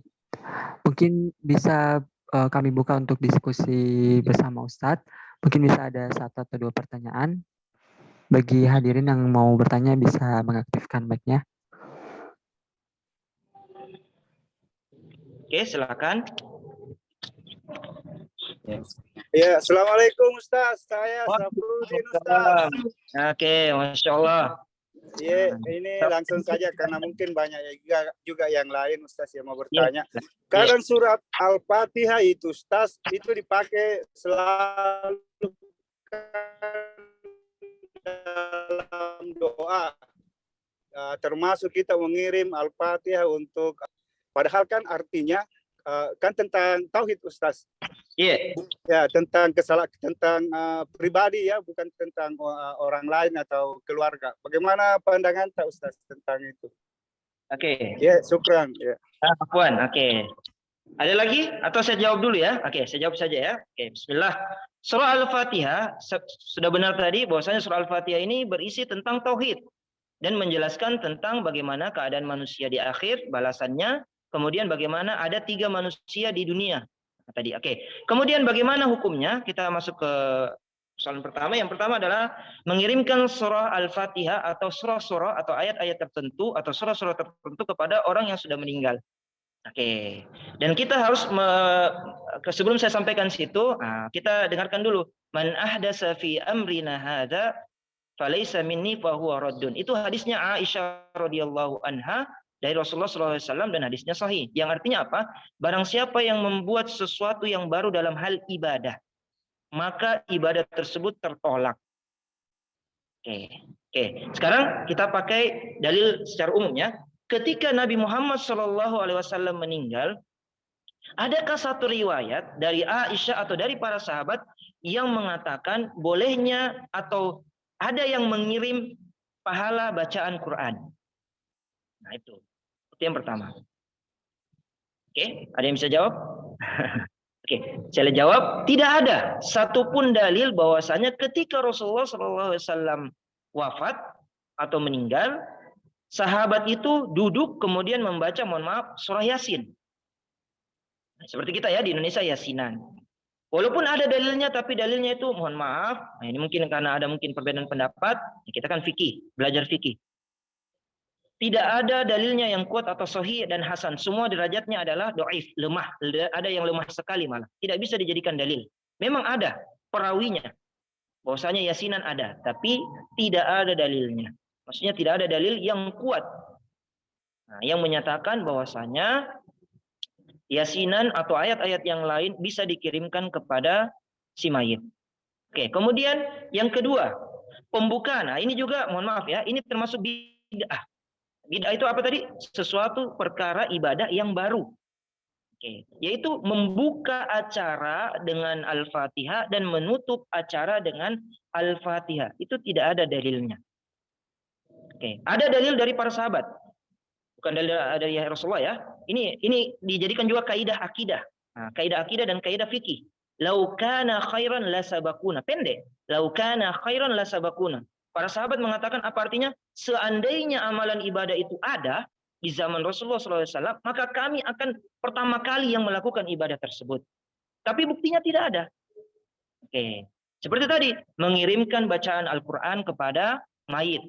mungkin bisa kami buka untuk diskusi bersama Ustadz. Mungkin bisa ada 1 atau 2 pertanyaan. Bagi hadirin yang mau bertanya bisa mengaktifkan mic-nya. Oke, silakan. Ya, assalamualaikum Ustaz. Saya Safruddin Ustaz. Oke, masya Allah. Ya, ini langsung saja karena mungkin banyak juga yang lain Ustaz yang mau bertanya. Kadang surat Al-Fatihah itu Ustaz itu dipakai selalu dalam doa. Termasuk kita mengirim Al-Fatihah untuk, padahal kan artinya kan tentang tauhid Ustaz. Iya. Ya, tentang pribadi ya, bukan tentang orang lain atau keluarga. Bagaimana pandangan Ustaz tentang itu? Oke. Ya, syukran. Ya. Afwan, oke. Ada lagi atau saya jawab dulu ya? Oke, saya jawab saja ya. Oke, bismillah. Surah Al-Fatihah sudah benar tadi bahwasanya surah Al-Fatihah ini berisi tentang tauhid dan menjelaskan tentang bagaimana keadaan manusia di akhir, balasannya, kemudian bagaimana ada 3 manusia di dunia tadi. Oke. Kemudian bagaimana hukumnya? Kita masuk ke soalan pertama. Yang pertama adalah mengirimkan surah Al-Fatihah atau surah-surah atau ayat-ayat tertentu atau surah-surah tertentu kepada orang yang sudah meninggal. Oke. Dan kita harus sebelum saya sampaikan situ, kita dengarkan dulu. Man ahdasa fi amrina hadza falaysa minni fa huwa raddun. Itu hadisnya Aisyah radhiyallahu anha dari Rasulullah SAW dan hadisnya sahih. Yang artinya apa? Barang siapa yang membuat sesuatu yang baru dalam hal ibadah, maka ibadah tersebut tertolak. Oke. Sekarang kita pakai dalil secara umumnya. Ketika Nabi Muhammad SAW meninggal, adakah satu riwayat dari Aisyah atau dari para sahabat yang mengatakan bolehnya atau ada yang mengirim pahala bacaan Quran? Nah itu yang pertama. Oke, ada yang bisa jawab? Oke, saya jawab tidak ada satupun dalil bahwasanya ketika Rasulullah SAW wafat atau meninggal, sahabat itu duduk kemudian membaca, mohon maaf, surah Yasin. Seperti kita ya di Indonesia Yasinan. Walaupun ada dalilnya, tapi dalilnya itu mohon maaf, nah ini mungkin karena ada mungkin perbedaan pendapat, kita kan fikih, belajar fikih. Tidak ada dalilnya yang kuat atau sahih dan hasan. Semua derajatnya adalah do'if, lemah. Ada yang lemah sekali malah. Tidak bisa dijadikan dalil. Memang ada perawinya. Bahwasanya Yasinan ada, tapi tidak ada dalilnya. Maksudnya tidak ada dalil yang kuat. Nah, yang menyatakan bahwasanya Yasinan atau ayat-ayat yang lain bisa dikirimkan kepada si mayit. Oke, kemudian yang kedua, pembukaan. Nah, ini juga mohon maaf ya, ini termasuk bid'ah. Bid'ah itu apa tadi? Sesuatu perkara ibadah yang baru. Oke, yaitu membuka acara dengan Al-Fatihah dan menutup acara dengan Al-Fatihah. Itu tidak ada dalilnya. Oke, ada dalil dari para sahabat. Bukan dalil dari Rasulullah ya. Ini dijadikan juga kaidah akidah. Nah, kaidah akidah dan kaidah fikih. Lau kana khairan lasabakuna. Pendek. Lau kana khairan lasabakuna. Para sahabat mengatakan apa artinya? Seandainya amalan ibadah itu ada di zaman Rasulullah SAW, maka kami akan pertama kali yang melakukan ibadah tersebut. Tapi buktinya tidak ada. Oke, seperti tadi, mengirimkan bacaan Al-Quran kepada mayit.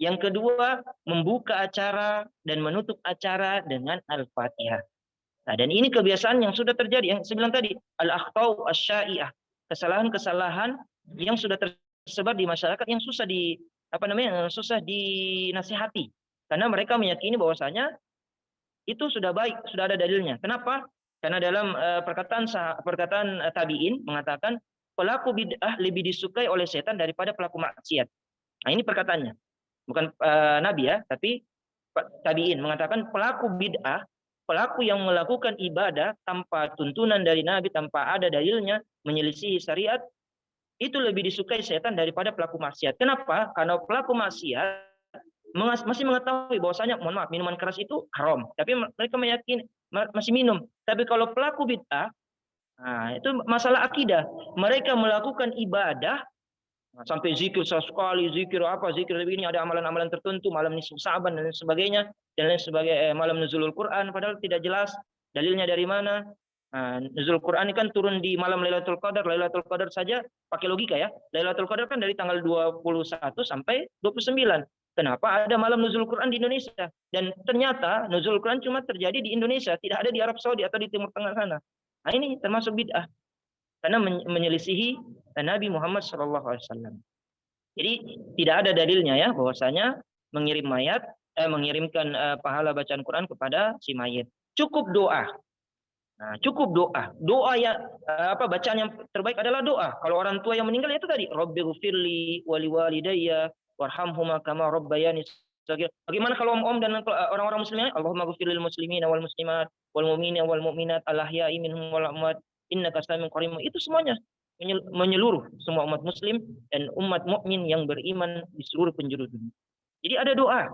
Yang kedua, membuka acara dan menutup acara dengan Al-Fatihah. Nah, dan ini kebiasaan yang sudah terjadi. Yang saya bilang tadi, al-akhtau asy-syai'ah, kesalahan-kesalahan yang sudah tersebar di masyarakat yang susah susah dinasihati. Karena mereka meyakini bahwasanya itu sudah baik, sudah ada dalilnya. Kenapa? Karena dalam perkataan tabi'in mengatakan pelaku bid'ah lebih disukai oleh setan daripada pelaku maksiat. Nah, ini perkataannya. Bukan Nabi ya, tapi tabi'in mengatakan pelaku bid'ah, pelaku yang melakukan ibadah tanpa tuntunan dari Nabi, tanpa ada dalilnya, menyelisihi syariat, itu lebih disukai setan daripada pelaku maksiat. Kenapa? Karena pelaku maksiat masih mengetahui bahwasanya, mohon maaf, minuman keras itu haram, tapi mereka meyakini masih minum. Tapi kalau pelaku bid'ah, nah, itu masalah akidah. Mereka melakukan ibadah sampai zikir sekali, zikir lebih ini, ada amalan-amalan tertentu, malam nisfu Sa'ban dan lain sebagainya, dan lain sebagainya, malam nuzulul Quran, padahal tidak jelas dalilnya dari mana. Nah, nuzul Quran ini kan turun di malam Lailatul Qadar. Lailatul Qadar saja pakai logika ya. Lailatul Qadar kan dari tanggal 21 sampai 29. Kenapa ada malam nuzul Quran di Indonesia? Dan ternyata nuzul Quran cuma terjadi di Indonesia, tidak ada di Arab Saudi atau di Timur Tengah sana. Nah, ini termasuk bid'ah. Karena menyelisihi Nabi Muhammad SAW. Jadi tidak ada dalilnya ya bahwasanya mengirimkan pahala bacaan Quran kepada si mayit. Cukup doa. Nah, cukup doa. Doa ya bacaan yang terbaik adalah doa. Kalau orang tua yang meninggal itu tadi, Rabbighfirli wa liwalidayya warhamhuma kama rabbayani shaghira. Bagaimana kalau om dan orang-orang muslimnya? Allahumma ghfirlil muslimina wal muslimat wal mu'minina wal mu'minat al-ahya'i minhum wal amwat innaka samiun qarib. Itu semuanya menyeluruh semua umat muslim dan umat mukmin yang beriman di seluruh penjuru dunia. Jadi ada doa.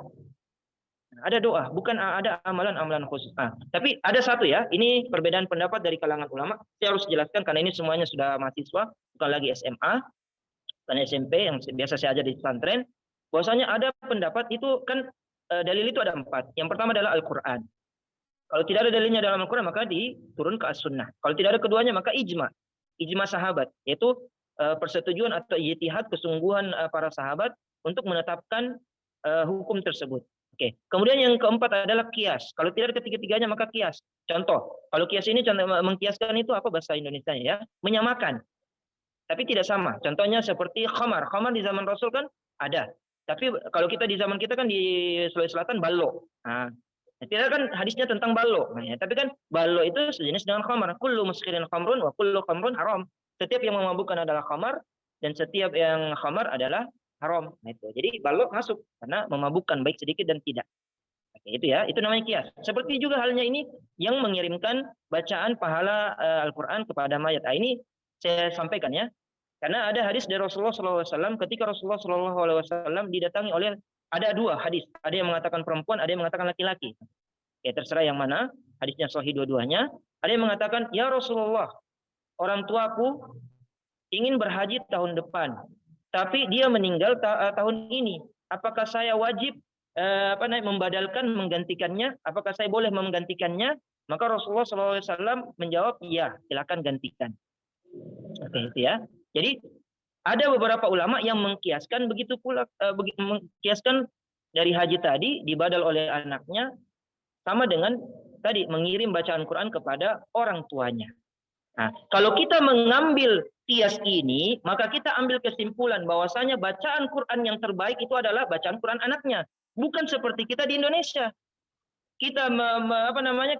Ada doa, bukan ada amalan-amalan khusus. Tapi ada satu ya, ini perbedaan pendapat dari kalangan ulama. Saya harus jelaskan karena ini semuanya sudah mahasiswa, bukan lagi SMA, bukan SMP yang biasa saya ajar di pesantren. Bahwasanya ada pendapat itu kan dalil itu ada 4. Yang pertama adalah Al-Quran. Kalau tidak ada dalilnya dalam Al-Quran maka diturun ke As-Sunnah. Kalau tidak ada keduanya maka ijma sahabat, yaitu persetujuan atau ijtihad, kesungguhan para sahabat untuk menetapkan hukum tersebut. Oke. Kemudian yang keempat adalah kias. Kalau tidak ada ketiga-tiganya maka kias. Contoh, kalau kias ini mengkiaskan itu apa bahasa Indonesianya ya? Menyamakan. Tapi tidak sama. Contohnya seperti khamar. Khamar di zaman Rasul kan ada. Tapi kalau kita di zaman kita kan di Sulawesi Selatan ballo. Nah, tidak kan hadisnya tentang ballo. Nah, ya, tapi kan ballo itu sejenis dengan khamar. Kullu muskirin khamrun wa kullu khamrun haram. Setiap yang memabukkan adalah khamar dan setiap yang khamar adalah haram. Nah, itu. Jadi balok masuk karena memabukkan baik sedikit dan tidak. Oke, itu ya, itu namanya kias. Seperti juga halnya ini yang mengirimkan bacaan pahala Al-Quran kepada mayat. Nah, ini saya sampaikan ya. Karena ada hadis dari Rasulullah SAW ketika Rasulullah SAW didatangi oleh, ada 2 hadis. Ada yang mengatakan perempuan, ada yang mengatakan laki-laki. Oke, terserah yang mana. Hadisnya sahih dua-duanya. Ada yang mengatakan, ya Rasulullah, orang tuaku ingin berhaji tahun depan. tapi dia meninggal tahun ini. Apakah saya wajib membadalkan, menggantikannya? Apakah saya boleh menggantikannya? Maka Rasulullah SAW menjawab, iya, silakan gantikan. Oke, itu ya. Jadi ada beberapa ulama yang mengkiaskan begitu pula, mengkiaskan dari haji tadi dibadal oleh anaknya sama dengan tadi mengirim bacaan Quran kepada orang tuanya. Nah, kalau kita mengambil kias ini, maka kita ambil kesimpulan bahwasanya bacaan Quran yang terbaik itu adalah bacaan Quran anaknya, bukan seperti kita di Indonesia. Kita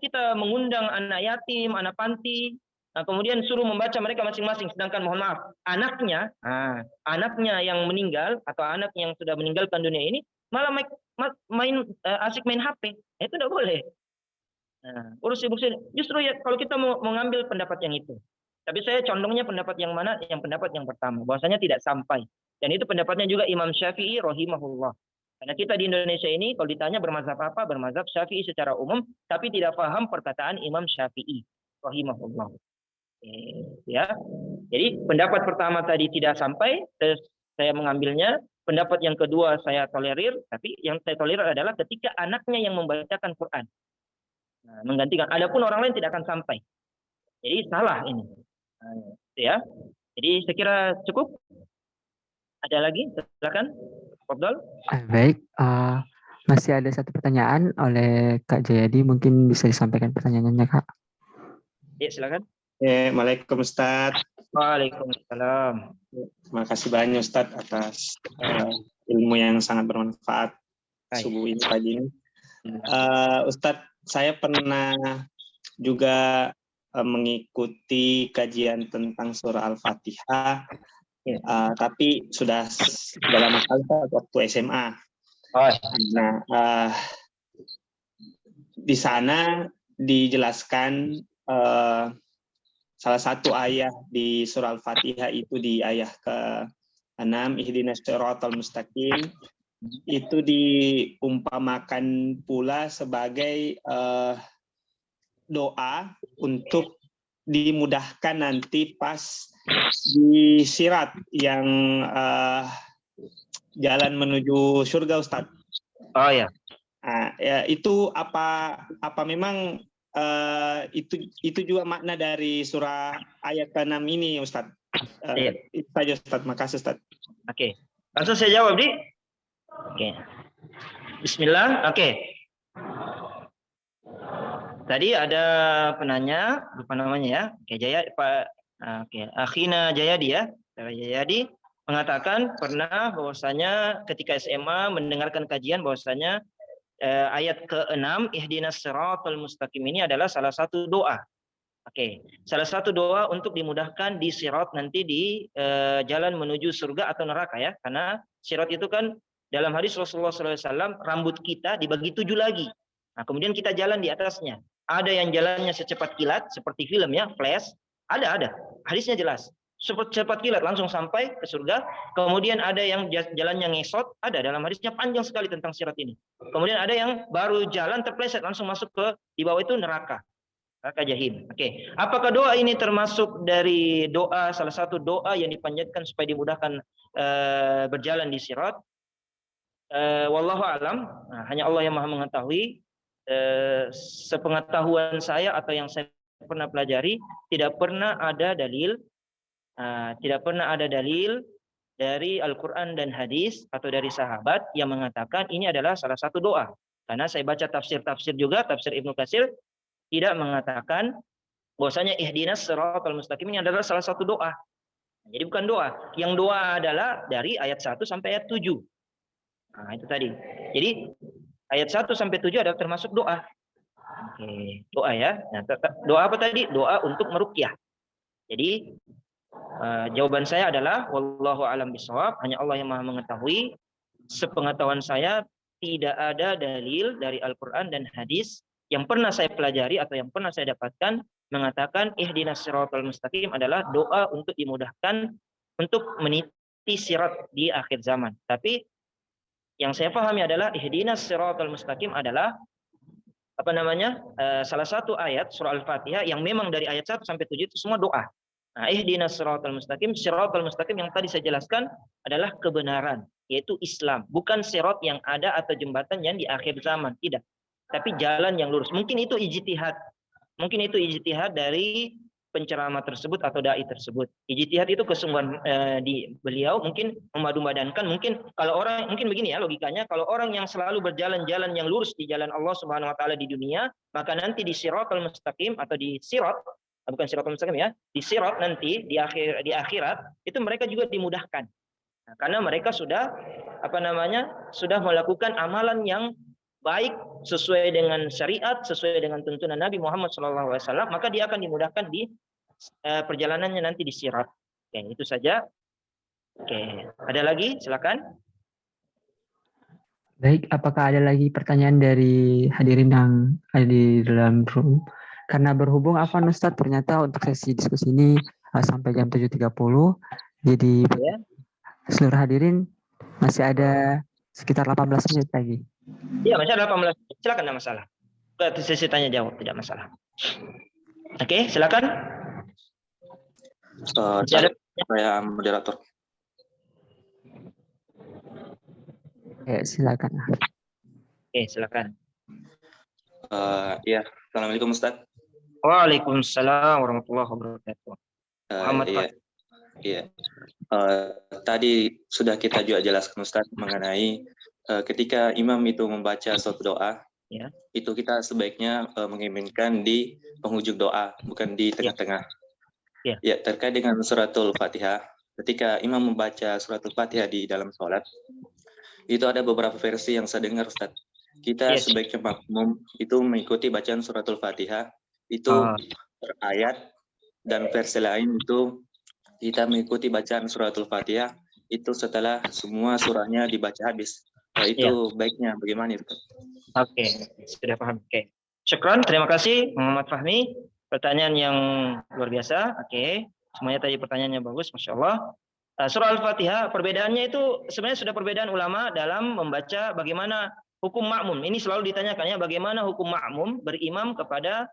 kita mengundang anak yatim, anak panti, nah, kemudian suruh membaca mereka masing-masing, sedangkan mohon maaf, anaknya yang meninggal atau anak yang sudah meninggalkan dunia ini malah asik main HP. Itu tidak boleh. Nah, urus sibuk justru ya kalau kita mau mengambil pendapat yang itu. Tapi saya condongnya pendapat yang mana? Yang pendapat yang pertama, bahwasanya tidak sampai. Dan itu pendapatnya juga Imam Syafi'i rahimahullah. Karena kita di Indonesia ini kalau ditanya bermazhab apa? Bermazhab Syafi'i secara umum, tapi tidak paham perkataan Imam Syafi'i rahimahullah. Ya. Jadi pendapat pertama tadi tidak sampai, saya mengambilnya. Pendapat yang kedua saya tolerir, tapi yang saya tolerir adalah ketika anaknya yang membacakan Quran. Nah, menggantikan. Adapun orang lain tidak akan sampai. Jadi salah ini. Nah, ya. Jadi saya kira cukup. Ada lagi? Silakan. Fadhal. Baik, masih ada satu pertanyaan oleh Kak Jayadi. Mungkin bisa disampaikan pertanyaannya, Kak. Ya, silakan. Waalaikumsalam Ustadz. Waalaikumsalam. Terima kasih banyak Ustadz atas ilmu yang sangat bermanfaat subuh ini pagi ini. Ustadz, saya pernah juga mengikuti kajian tentang surah Al-Fatihah, tapi sudah lama kali waktu SMA. Nah, di sana dijelaskan salah satu ayat di surah Al-Fatihah itu di ayat ke-6, ihdinas siratal mustaqim, itu diumpamakan pula sebagai doa untuk dimudahkan nanti pas di sirat yang jalan menuju surga, Ustadz. Oh ya. Nah, ya itu apa memang itu juga makna dari surah ayat ke-6 ini, Ustadz. Iya. Itu saja, Ustadz. Makasih, Ustadz. Oke. Langsung saya jawab, Di. Oke. Bismillah. Oke. Tadi ada penanya, lupa namanya ya. Oke, Akhina Jayadi ya. Jayadi mengatakan pernah bahwasanya ketika SMA mendengarkan kajian bahwasanya ayat ke-6 ihdinas siratal mustaqim ini adalah salah satu doa. Oke, salah satu doa untuk dimudahkan di sirat nanti di jalan menuju surga atau neraka ya. Karena sirat itu kan dalam hadis Rasulullah SAW rambut kita dibagi 7 lagi. Nah, kemudian kita jalan di atasnya. Ada yang jalannya secepat kilat seperti film ya, flash. Ada. Hadisnya jelas. Cepat kilat langsung sampai ke surga. Kemudian ada yang jalannya ngesot, ada dalam hadisnya panjang sekali tentang sirat ini. Kemudian ada yang baru jalan terpleset langsung masuk ke di bawah itu neraka jahim. Oke. Apakah doa ini termasuk dari doa, salah satu doa yang dipanjatkan supaya dimudahkan berjalan di sirat? Wallahu alam. Nah, hanya Allah yang Maha mengetahui. Sepengetahuan saya atau yang saya pernah pelajari tidak pernah ada dalil dari Al-Quran dan hadis atau dari sahabat yang mengatakan ini adalah salah satu doa. Karena saya baca tafsir juga, tafsir Ibnu Katsir tidak mengatakan bahwasanya ihdinas siratal mustaqim ini adalah salah satu doa. Jadi bukan doa. Yang doa adalah dari ayat 1 sampai ayat 7. Nah, itu tadi. Jadi ayat 1 sampai 7 adalah termasuk doa. Oke, doa ya. Nah, doa apa tadi? Doa untuk meruqyah. Jadi jawaban saya adalah wallahu alam bisawab, hanya Allah yang Maha mengetahui. Sepengetahuan saya tidak ada dalil dari Al-Qur'an dan hadis yang pernah saya pelajari atau yang pernah saya dapatkan mengatakan ihdinas siratal mustaqim adalah doa untuk dimudahkan untuk meniti sirat di akhir zaman. Tapi yang saya pahami adalah ihdinas siratal mustaqim adalah salah satu ayat surah Al-Fatihah yang memang dari ayat 1 sampai 7 itu semua doa. Nah, ihdinas siratal mustaqim, siratal mustaqim yang tadi saya jelaskan adalah kebenaran, yaitu Islam, bukan sirat yang ada atau jembatan yang di akhir zaman, tidak. Tapi jalan yang lurus. Mungkin itu ijtihad. Mungkin itu ijtihad dari penceramah tersebut atau dai tersebut. Ijtihad itu kesungguhan di beliau, mungkin memadu-madankan, mungkin kalau orang, mungkin begini ya logikanya, kalau orang yang selalu berjalan-jalan yang lurus di jalan Allah Subhanahu wa taala di dunia, maka nanti di siratal mustaqim atau di sirat, bukan siratal mustaqim ya, di sirat nanti di akhirat itu mereka juga dimudahkan. Nah, karena mereka sudah sudah melakukan amalan yang baik sesuai dengan syariat, sesuai dengan tuntunan Nabi Muhammad SAW, maka dia akan dimudahkan di perjalanannya nanti di sirat. Oke, itu saja. Oke, ada lagi? Silakan. Baik, apakah ada lagi pertanyaan dari hadirin yang ada di dalam room? Karena berhubung Afwan Ustadz, ternyata untuk sesi diskusi ini sampai jam 7.30, jadi Ya. seluruh hadirin masih ada sekitar 18 menit lagi. Iya, masih ada 18. Silakan, tidak masalah. Ke sesi tanya jawab, tidak masalah. Oke, silakan. Saya moderator. Ya, silakan. Oke, silakan. Iya, Assalamualaikum Ustaz. Waalaikumsalam warahmatullahi wabarakatuh. Muhammad Pak. Iya. Tadi sudah kita juga jelaskan Ustaz mengenai ketika imam itu membaca suatu doa, Ya. itu kita sebaiknya mengiminkan di penghujung doa, bukan di tengah-tengah. Ya. Ya, terkait dengan suratul Fatihah, ketika imam membaca suratul Fatihah di dalam sholat, itu ada beberapa versi yang saya dengar Ustaz. Kita Yes. sebaiknya makmum itu mengikuti bacaan suratul Fatihah itu per ayat, dan versi lain itu kita mengikuti bacaan suratul Fatihah itu setelah semua surahnya dibaca habis. Itu baiknya bagaimana itu? Oke, sudah paham. Oke. Syukran, terima kasih Muhammad Fahmi. Pertanyaan yang luar biasa. Oke, semuanya tadi pertanyaannya bagus, Masya Allah. Surah Al-Fatihah, perbedaannya itu sebenarnya sudah perbedaan ulama dalam membaca bagaimana hukum makmum. Ini selalu ditanyakan ya, bagaimana hukum makmum berimam kepada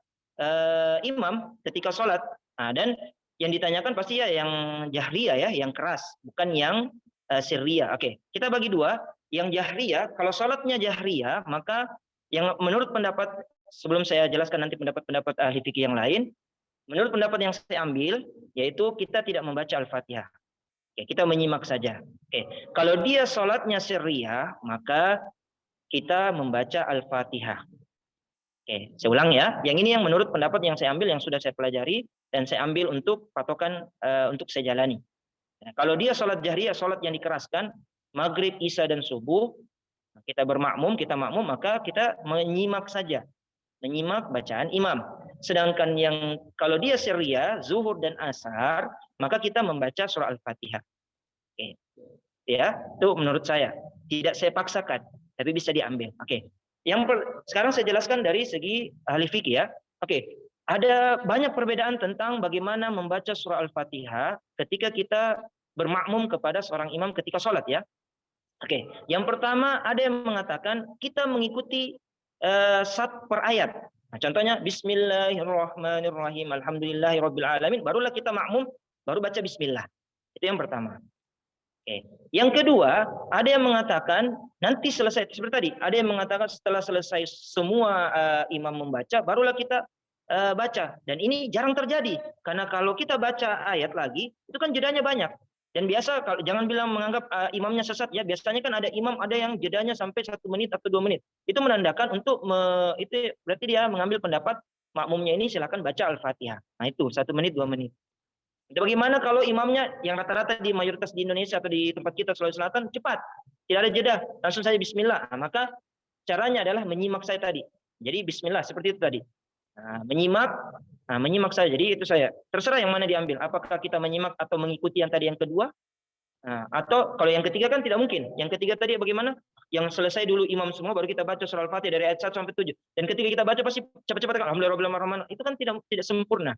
imam ketika sholat. Nah, dan yang ditanyakan pasti ya yang jahriyah ya, yang keras, bukan yang sirriyah. Oke, kita bagi dua. Yang jahriyah, kalau sholatnya jahriyah, maka yang menurut pendapat, sebelum saya jelaskan nanti pendapat-pendapat ahli fikih yang lain, menurut pendapat yang saya ambil, yaitu kita tidak membaca Al-Fatihah. Oke, kita menyimak saja. Oke, kalau dia sholatnya sirriyah, maka kita membaca Al-Fatihah. Oke, saya ulang ya. Yang ini yang menurut pendapat yang saya ambil, yang sudah saya pelajari, dan saya ambil untuk patokan untuk saya jalani. Nah, kalau dia sholat jahriyah, sholat yang dikeraskan, maghrib, isya, dan subuh, kita bermakmum, kita makmum, maka kita menyimak saja. Menyimak bacaan imam. Sedangkan yang kalau dia sirriyah, zuhur dan asar, maka kita membaca surah Al-Fatihah. Oke. Ya, itu menurut saya. Tidak saya paksakan, tapi bisa diambil. Oke. Sekarang saya jelaskan dari segi ahli fikih ya. Oke. Ada banyak perbedaan tentang bagaimana membaca surah Al-Fatihah ketika kita bermakmum kepada seorang imam ketika sholat ya. Oke, yang pertama ada yang mengatakan kita mengikuti sat per ayat. Nah, contohnya Bismillahirrahmanirrahim, Alhamdulillahirabbil alamin, barulah kita makmum, baru baca Bismillah. Itu yang pertama. Oke. Yang kedua, ada yang mengatakan nanti selesai seperti tadi, ada yang mengatakan setelah selesai semua imam membaca, barulah kita baca. Dan ini jarang terjadi, karena kalau kita baca ayat lagi, itu kan jedanya banyak. Dan biasa, kalau jangan bilang menganggap imamnya sesat ya. Biasanya kan ada imam ada yang jedanya sampai 1 menit atau 2 menit. Itu menandakan untuk itu berarti dia mengambil pendapat makmumnya ini silakan baca Al-Fatihah. Nah itu 1 menit 2 menit. Bagaimana kalau imamnya yang rata-rata di mayoritas di Indonesia atau di tempat kita Sulawesi Selatan cepat, tidak ada jeda, langsung saja Bismillah. Nah, maka caranya adalah menyimak saya tadi. Jadi Bismillah seperti itu tadi. Nah, menyimak saja. Jadi itu saya. Terserah yang mana diambil. Apakah kita menyimak atau mengikuti yang tadi yang kedua? Nah, atau kalau yang ketiga kan tidak mungkin. Yang ketiga tadi bagaimana? Yang selesai dulu imam semua baru kita baca surah Al-Fatihah dari ayat 1 sampai 7. Dan ketika kita baca pasti cepat-cepat kan Alhamdulillahirabbil. Itu kan tidak sempurna.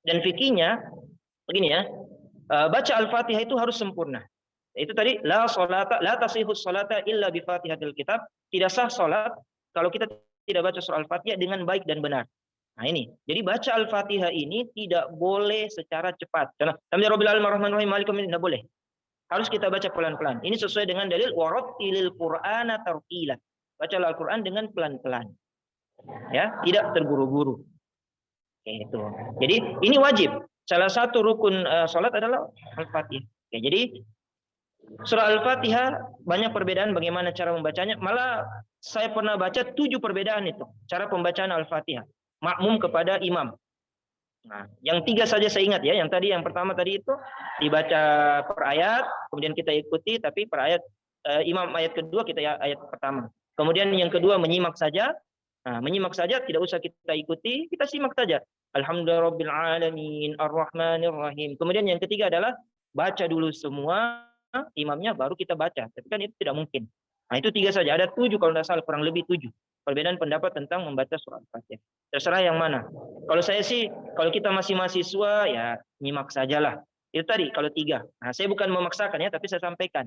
Dan fikihnya begini ya. Baca Al-Fatihah itu harus sempurna. Itu tadi la tasihus salata illa bi Fatihatil kitab. Tidak sah salat kalau kita tidak baca surah Al-Fatihah dengan baik dan benar. Nah ini, jadi baca Al-Fatihah ini tidak boleh secara cepat. Karena tidak boleh. Harus kita baca pelan-pelan. Ini sesuai dengan dalil warattilil Qur'ana tartila. Baca Al-Quran dengan pelan-pelan. Ya, tidak terburu-buru. Itu. Jadi ini wajib. Salah satu rukun salat adalah Al-Fatihah. Oke, jadi surah Al-Fatihah banyak perbedaan bagaimana cara membacanya. Malah saya pernah baca 7 perbedaan itu. Cara pembacaan Al-Fatihah. Makmum kepada imam. Nah, yang 3 saja saya ingat ya. Yang pertama tadi itu dibaca per ayat, kemudian kita ikuti, tapi per ayat imam ayat kedua kita ayat pertama. Kemudian yang kedua menyimak saja. Nah, menyimak saja tidak usah kita ikuti, kita simak saja. Alhamdulillahirabbil alamin arrahmanir rahim. Kemudian yang ketiga adalah baca dulu semua imamnya baru kita baca. Tapi kan itu tidak mungkin. Nah, itu 3 saja. Ada 7 kalau tidak salah, kurang lebih 7 perbedaan pendapat tentang membaca surah Al-Fatihah. Terserah yang mana. Kalau saya sih, kalau kita masih mahasiswa, ya nyimak sajalah. Itu tadi, kalau 3. Nah, saya bukan memaksakan ya, tapi saya sampaikan.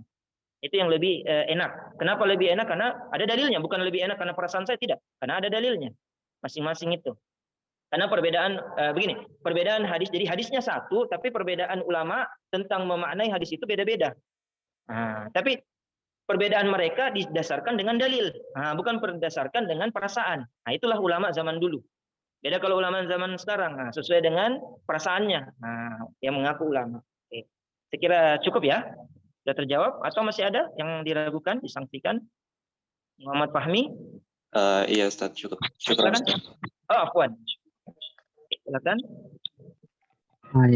Itu yang lebih enak. Kenapa lebih enak? Karena ada dalilnya. Bukan lebih enak karena perasaan saya, tidak. Karena ada dalilnya. Masing-masing itu. Karena perbedaan, begini, perbedaan hadis, jadi hadisnya satu, tapi perbedaan ulama tentang memaknai hadis itu beda-beda. Nah, tapi perbedaan mereka didasarkan dengan dalil, bukan berdasarkan dengan perasaan. Nah, itulah ulama zaman dulu. Beda kalau ulama zaman sekarang, sesuai dengan perasaannya. Nah, yang mengaku ulama. Oke. Saya kira cukup ya. Sudah terjawab atau masih ada yang diragukan, disangsikan? Muhammad Fahmi? Iya Ustaz, cukup. Silakan. Oh, Afwan. Silakan.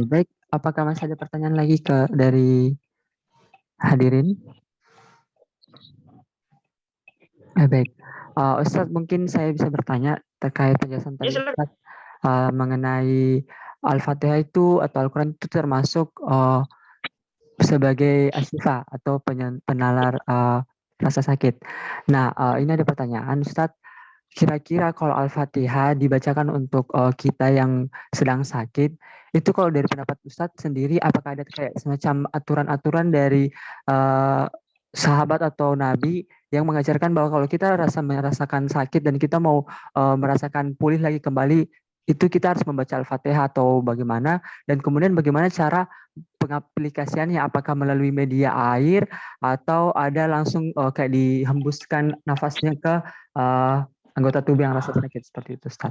Baik, apakah masih ada pertanyaan lagi dari hadirin? Baik, Ustadz mungkin saya bisa bertanya terkait penjelasan tadi Ustadz, mengenai Al-Fatihah itu atau Al-Quran itu termasuk sebagai asyifa atau penalar rasa sakit. Nah, ini ada pertanyaan Ustadz, kira-kira kalau Al-Fatihah dibacakan untuk kita yang sedang sakit, itu kalau dari pendapat Ustadz sendiri, apakah ada kayak semacam aturan-aturan dari sahabat atau nabi yang mengajarkan bahwa kalau kita merasakan sakit dan kita mau merasakan pulih lagi kembali, itu kita harus membaca Al-Fatihah atau bagaimana, dan kemudian bagaimana cara pengaplikasiannya, apakah melalui media air atau ada langsung kayak dihembuskan nafasnya ke anggota tubuh yang rasa sakit seperti itu, Ustaz.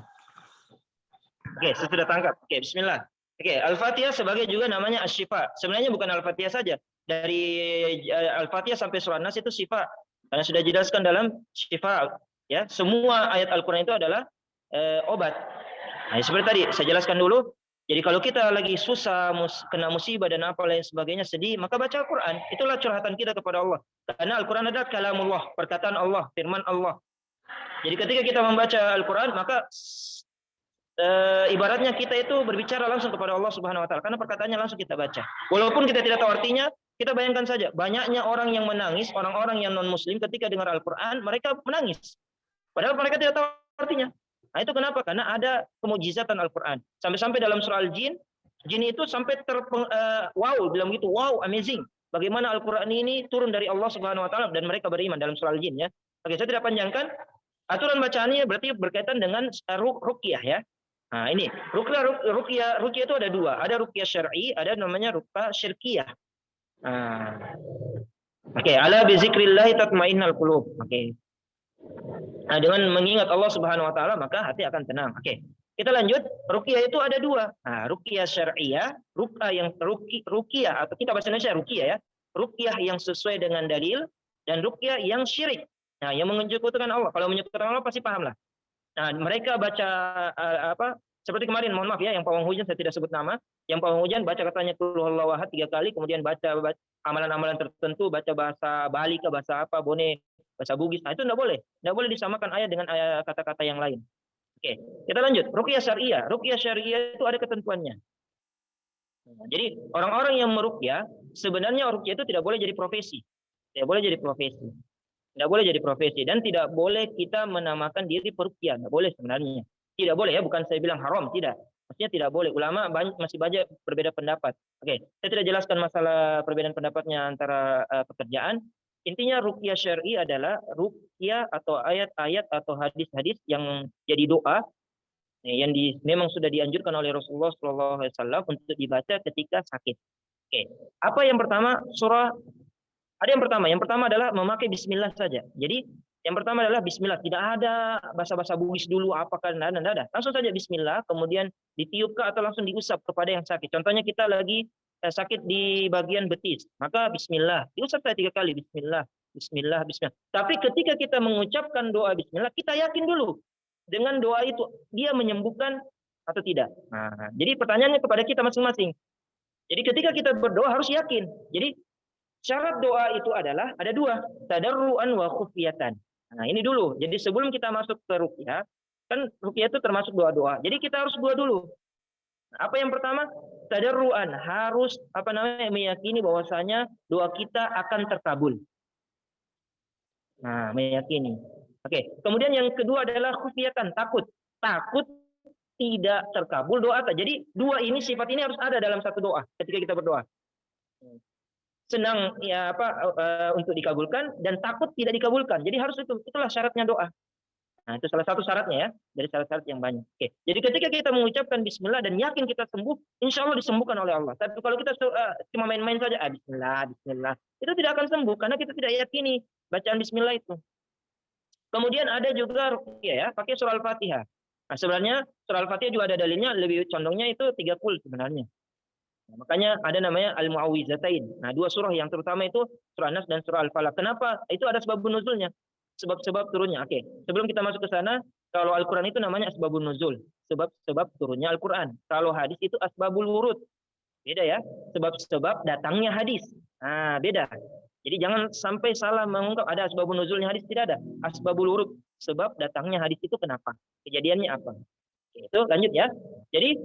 Oke, saya sudah tangkap. Oke, bismillah. Oke, Al-Fatihah sebagai juga namanya asyifa. Sebenarnya bukan Al-Fatihah saja. Dari Al-Fatihah sampai surah Nas itu syifa. Karena sudah dijelaskan dalam syifa, ya. Semua ayat Al-Qur'an itu adalah obat. Nah, seperti tadi saya jelaskan dulu. Jadi kalau kita lagi susah, kena musibah dan apa lain sebagainya, sedih, maka baca Al-Qur'an. Itulah curhatan kita kepada Allah. Karena Al-Qur'an adalah kalamullah, perkataan Allah, firman Allah. Jadi ketika kita membaca Al-Quran, maka ibaratnya kita itu berbicara langsung kepada Allah Subhanahu Wa Taala, karena perkataannya langsung kita baca. Walaupun kita tidak tahu artinya, kita bayangkan saja banyaknya orang yang menangis, orang-orang yang non Muslim ketika dengar Al-Quran, mereka menangis, padahal mereka tidak tahu artinya. Nah, itu kenapa? Karena ada kemujizatan Al-Quran. Sampai-sampai dalam surah Al-Jin, jin itu sampai wow, bilang gitu, wow, amazing. Bagaimana Al-Quran ini turun dari Allah Subhanahu Wa Taala dan mereka beriman dalam surah Al-Jin, ya. Oke, saya tidak panjangkan. Aturan bacaannya berarti berkaitan dengan ruqyah, ya. Nah, ini ruqyah itu ada 2. Ada ruqyah syar'i, ada namanya ruqyah syirkiyah. Oke, ala bi zikrillah tatmainnul qulub. Oke. Nah, dengan mengingat Allah Subhanahu Wa Taala maka hati akan tenang. Oke. Kita lanjut. Ruqyah itu ada 2. Nah, ruqyah syar'iyah, ruqyah atau kita bahasa Indonesia ruqyah, ya. Ruqyah yang sesuai dengan dalil dan ruqyah yang syirik. Nah, yang menyekutukan Allah. Kalau menyekutukan Allah pasti paham lah. Nah, mereka baca seperti kemarin, mohon maaf ya, yang pawang hujan saya tidak sebut nama. Yang pawang hujan baca katanya qul huwallahu ahad 3 kali, kemudian baca amalan-amalan tertentu, baca bahasa Bali ke bahasa apa, Bone, bahasa Bugis. Nah, itu tidak boleh. Tidak boleh disamakan ayat dengan ayat kata-kata yang lain. Oke, kita lanjut. Ruqyah syariah. Ruqyah syariah itu ada ketentuannya. Jadi orang-orang yang meruqyah, sebenarnya ruqyah itu tidak boleh jadi profesi. Tidak boleh jadi profesi. Tidak boleh jadi profesi dan tidak boleh kita menamakan diri peruqyah, tidak boleh sebenarnya. Tidak boleh, ya, bukan saya bilang haram, tidak. Maksudnya tidak boleh. Ulama masih banyak berbeda pendapat. Oke, saya tidak jelaskan masalah perbedaan pendapatnya antara pekerjaan. Intinya ruqyah syar'i adalah ruqyah atau ayat-ayat atau hadis-hadis yang jadi doa memang sudah dianjurkan oleh Rasulullah SAW untuk dibaca ketika sakit. Oke, apa yang pertama? Ada yang pertama. Yang pertama adalah memakai Bismillah saja. Jadi yang pertama adalah Bismillah. Tidak ada basa-basa bugis dulu apakah tidak ada. Langsung saja Bismillah, kemudian ditiupkah atau langsung diusap kepada yang sakit. Contohnya kita lagi sakit di bagian betis, maka Bismillah. Diusap saya 3 kali. Bismillah, Bismillah, Bismillah. Tapi ketika kita mengucapkan doa Bismillah, kita yakin dulu dengan doa itu dia menyembuhkan atau tidak. Nah, jadi pertanyaannya kepada kita masing-masing. Jadi ketika kita berdoa harus yakin. Jadi syarat doa itu adalah ada 2, tadarruan wa khufiyatan. Nah, ini dulu. Jadi sebelum kita masuk ke ruqyah, kan ruqyah itu termasuk doa-doa. Jadi kita harus doa dulu. Nah, apa yang pertama? Tadarruan, harus meyakini bahwasanya doa kita akan terkabul. Nah, meyakini. Oke, kemudian yang kedua adalah khufiyatan, takut. Takut tidak terkabul doa. Jadi 2 ini, sifat ini harus ada dalam satu doa ketika kita berdoa. Senang untuk dikabulkan dan takut tidak dikabulkan. Jadi harus itulah syaratnya doa. Nah, itu salah satu syaratnya ya, dari syarat-syarat yang banyak. Oke. Jadi ketika kita mengucapkan Bismillah dan yakin kita sembuh, insya Allah disembuhkan oleh Allah. Tapi kalau kita cuma main-main saja, Bismillah, Bismillah, itu tidak akan sembuh karena kita tidak yakini bacaan Bismillah itu. Kemudian ada juga ruqyah ya, pakai surah Al-Fatihah. Nah, sebenarnya surah Al-Fatihah juga ada dalilnya, lebih condongnya itu 3 kul sebenarnya. Nah, makanya ada namanya Al-Mu'awwizatain. Nah, 2 surah yang terutama itu surah Nas dan surah Al-Falaq. Kenapa? Itu ada sebab nuzulnya. Sebab-sebab turunnya. Oke, sebelum kita masuk ke sana, kalau Al-Quran itu namanya asbabun nuzul. Sebab turunnya Al-Quran. Kalau hadis itu asbabul wurud. Beda ya. Sebab datangnya hadis. Nah, beda. Jadi jangan sampai salah mengungkap ada asbabun nuzulnya hadis, tidak ada. Asbabul wurud. Sebab datangnya hadis itu kenapa? Kejadiannya apa? Oke, itu lanjut ya. Jadi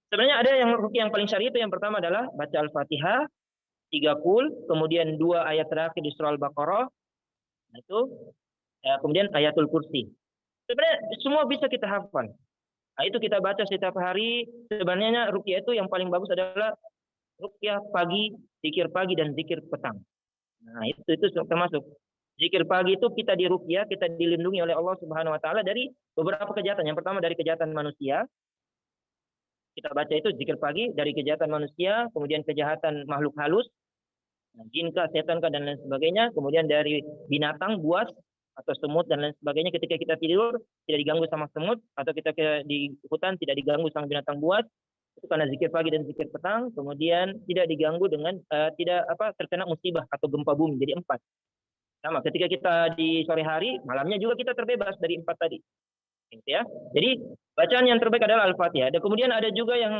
sebenarnya ada yang paling syar'i itu yang pertama adalah baca Al-Fatihah 3 kul, kemudian 2 ayat terakhir di surah Al-Baqarah. Nah, itu kemudian ayatul kursi. Sebenarnya semua bisa kita hafal. Nah, itu kita baca setiap hari. Sebenarnya ruqyah itu yang paling bagus adalah ruqyah pagi, zikir pagi dan zikir petang. Nah, itu termasuk. Zikir pagi itu kita di ruqyah, kita dilindungi oleh Allah Subhanahu wa taala dari beberapa kejahatan. Yang pertama dari kejahatan manusia. Kita baca itu zikir pagi dari kejahatan manusia, kemudian kejahatan makhluk halus, jinkah, setankah dan lain sebagainya, kemudian dari binatang, buas atau semut dan lain sebagainya. Ketika kita tidur tidak diganggu sama semut, atau kita di hutan tidak diganggu sama binatang buas, itu karena zikir pagi dan zikir petang. Kemudian tidak diganggu dengan terkena musibah atau gempa bumi. Jadi 4. Sama ketika kita di sore hari, malamnya juga kita terbebas dari 4 tadi. Gitu ya. Jadi bacaan yang terbaik adalah Al-Fatihah. Dan kemudian ada juga yang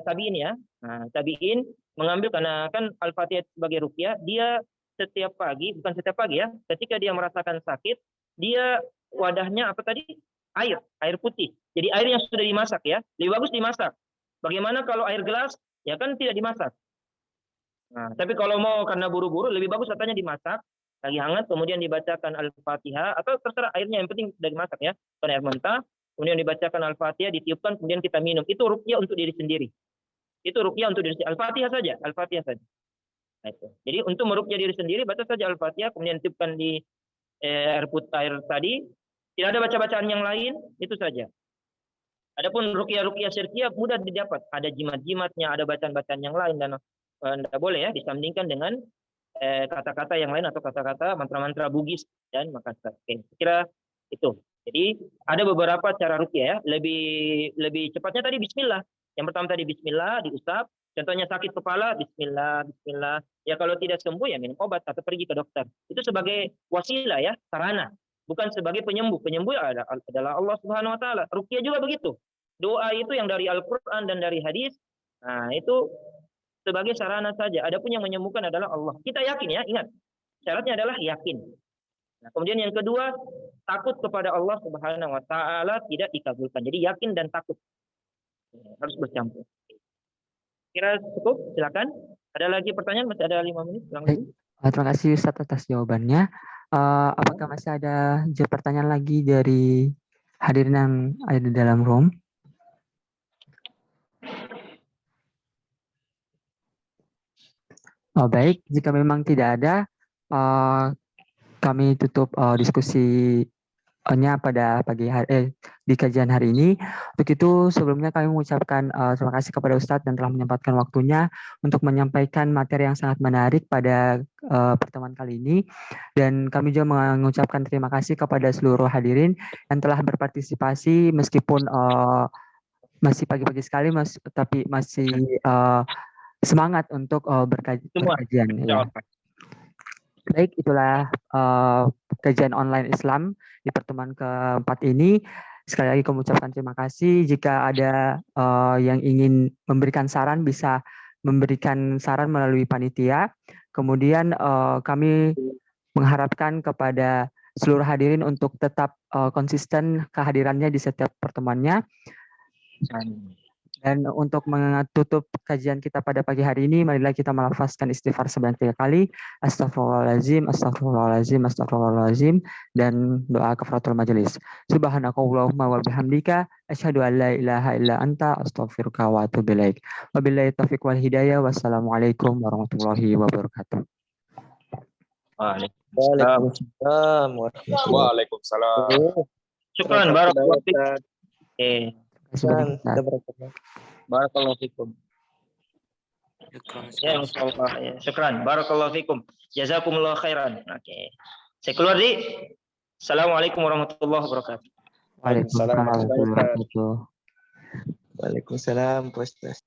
tabiin ya. Nah, tabiin mengambil karena kan Al-Fatihah sebagai ruqyah, dia setiap pagi, bukan setiap pagi ya, ketika dia merasakan sakit, dia wadahnya air putih. Jadi air yang sudah dimasak ya, lebih bagus dimasak. Bagaimana kalau air gelas? Ya kan tidak dimasak. Nah, tapi kalau mau karena buru-buru, lebih bagus katanya dimasak, lagi hangat, kemudian dibacakan Al-Fatihah, atau terserah airnya, yang penting sudah dimasak ya, bukan air mentah, kemudian dibacakan Al-Fatihah, ditiupkan, kemudian kita minum. Itu ruqyah untuk diri sendiri. Itu ruqyah untuk diri sendiri. Al-Fatihah saja, Al-Fatihah saja. Nah, itu. Jadi untuk meruqyah diri sendiri, baca saja Al-Fatihah, kemudian tiupkan di air tadi. Tidak ada baca-bacaan yang lain, itu saja. Adapun ruqyah syirkiyah mudah didapat. Ada jimat-jimatnya, ada bacaan-bacaan yang lain, dan tidak boleh ya disandingkan dengan kata-kata yang lain atau kata-kata mantra-mantra bugis dan makassar. Oke, kira itu. Jadi ada beberapa cara ruqyah ya. Lebih cepatnya tadi Bismillah. Yang pertama tadi Bismillah, diusap. Contohnya sakit kepala, Bismillah, Bismillah. Ya kalau tidak sembuh ya minum obat atau pergi ke dokter. Itu sebagai wasilah ya, sarana. Bukan sebagai penyembuh. Penyembuh adalah Allah Subhanahu wa taala. Ruqyah juga begitu. Doa itu yang dari Al-Qur'an dan dari hadis. Nah, itu sebagai sarana saja. Adapun yang menyembuhkan adalah Allah. Kita yakin ya, ingat. Syaratnya adalah yakin. Nah, kemudian yang kedua, takut kepada Allah Subhanahu wa taala tidak dikabulkan. Jadi yakin dan takut. Harus bercampur. Kira cukup? Silakan. Ada lagi pertanyaan? Masih ada 5 menit. Terima kasih Ustaz atas jawabannya. Apakah masih ada pertanyaan lagi dari hadirin yang ada di dalam room? Baik, jika memang tidak ada, kami tutup diskusi pada di kajian hari ini. Untuk itu sebelumnya kami mengucapkan terima kasih kepada Ustadz dan telah menyempatkan waktunya untuk menyampaikan materi yang sangat menarik pada pertemuan kali ini. Dan kami juga mengucapkan terima kasih kepada seluruh hadirin yang telah berpartisipasi meskipun masih pagi-pagi sekali, tapi masih semangat untuk berkajian. Ya. Baik, itulah kajian online Islam di pertemuan keempat ini. Sekali lagi kami ucapkan terima kasih. Jika ada yang ingin memberikan saran, bisa memberikan saran melalui panitia. Kemudian kami mengharapkan kepada seluruh hadirin untuk tetap konsisten kehadirannya di setiap pertemuannya. Dan untuk menutup kajian kita pada pagi hari ini, marilah kita melafazkan istighfar sebanyak 3 kali. Astagfirullahaladzim, astagfirullahaladzim, astagfirullahaladzim. Dan doa kafaratul majelis. Subhanakallahumma wa bihamdika, asyhadu an la ilaha illa anta, astaghfiruka wa atubu ilaik. Wabillahi taufiq wal hidayah. Wassalamualaikum warahmatullahi wabarakatuh. Waalaikumsalam. Waalaikumsalam. Syukran, barakallahu fikum. Barakallahu fikum. Ya, insyaallah. Ya, syukran. Barakallahu fikum. Jazakumullah khairan. Oke. Saya keluar di. Assalamualaikum warahmatullahi wabarakatuh. Waalaikumsalam warahmatullahi wabarakatuh. Waalaikumsalam, Pak Ustaz.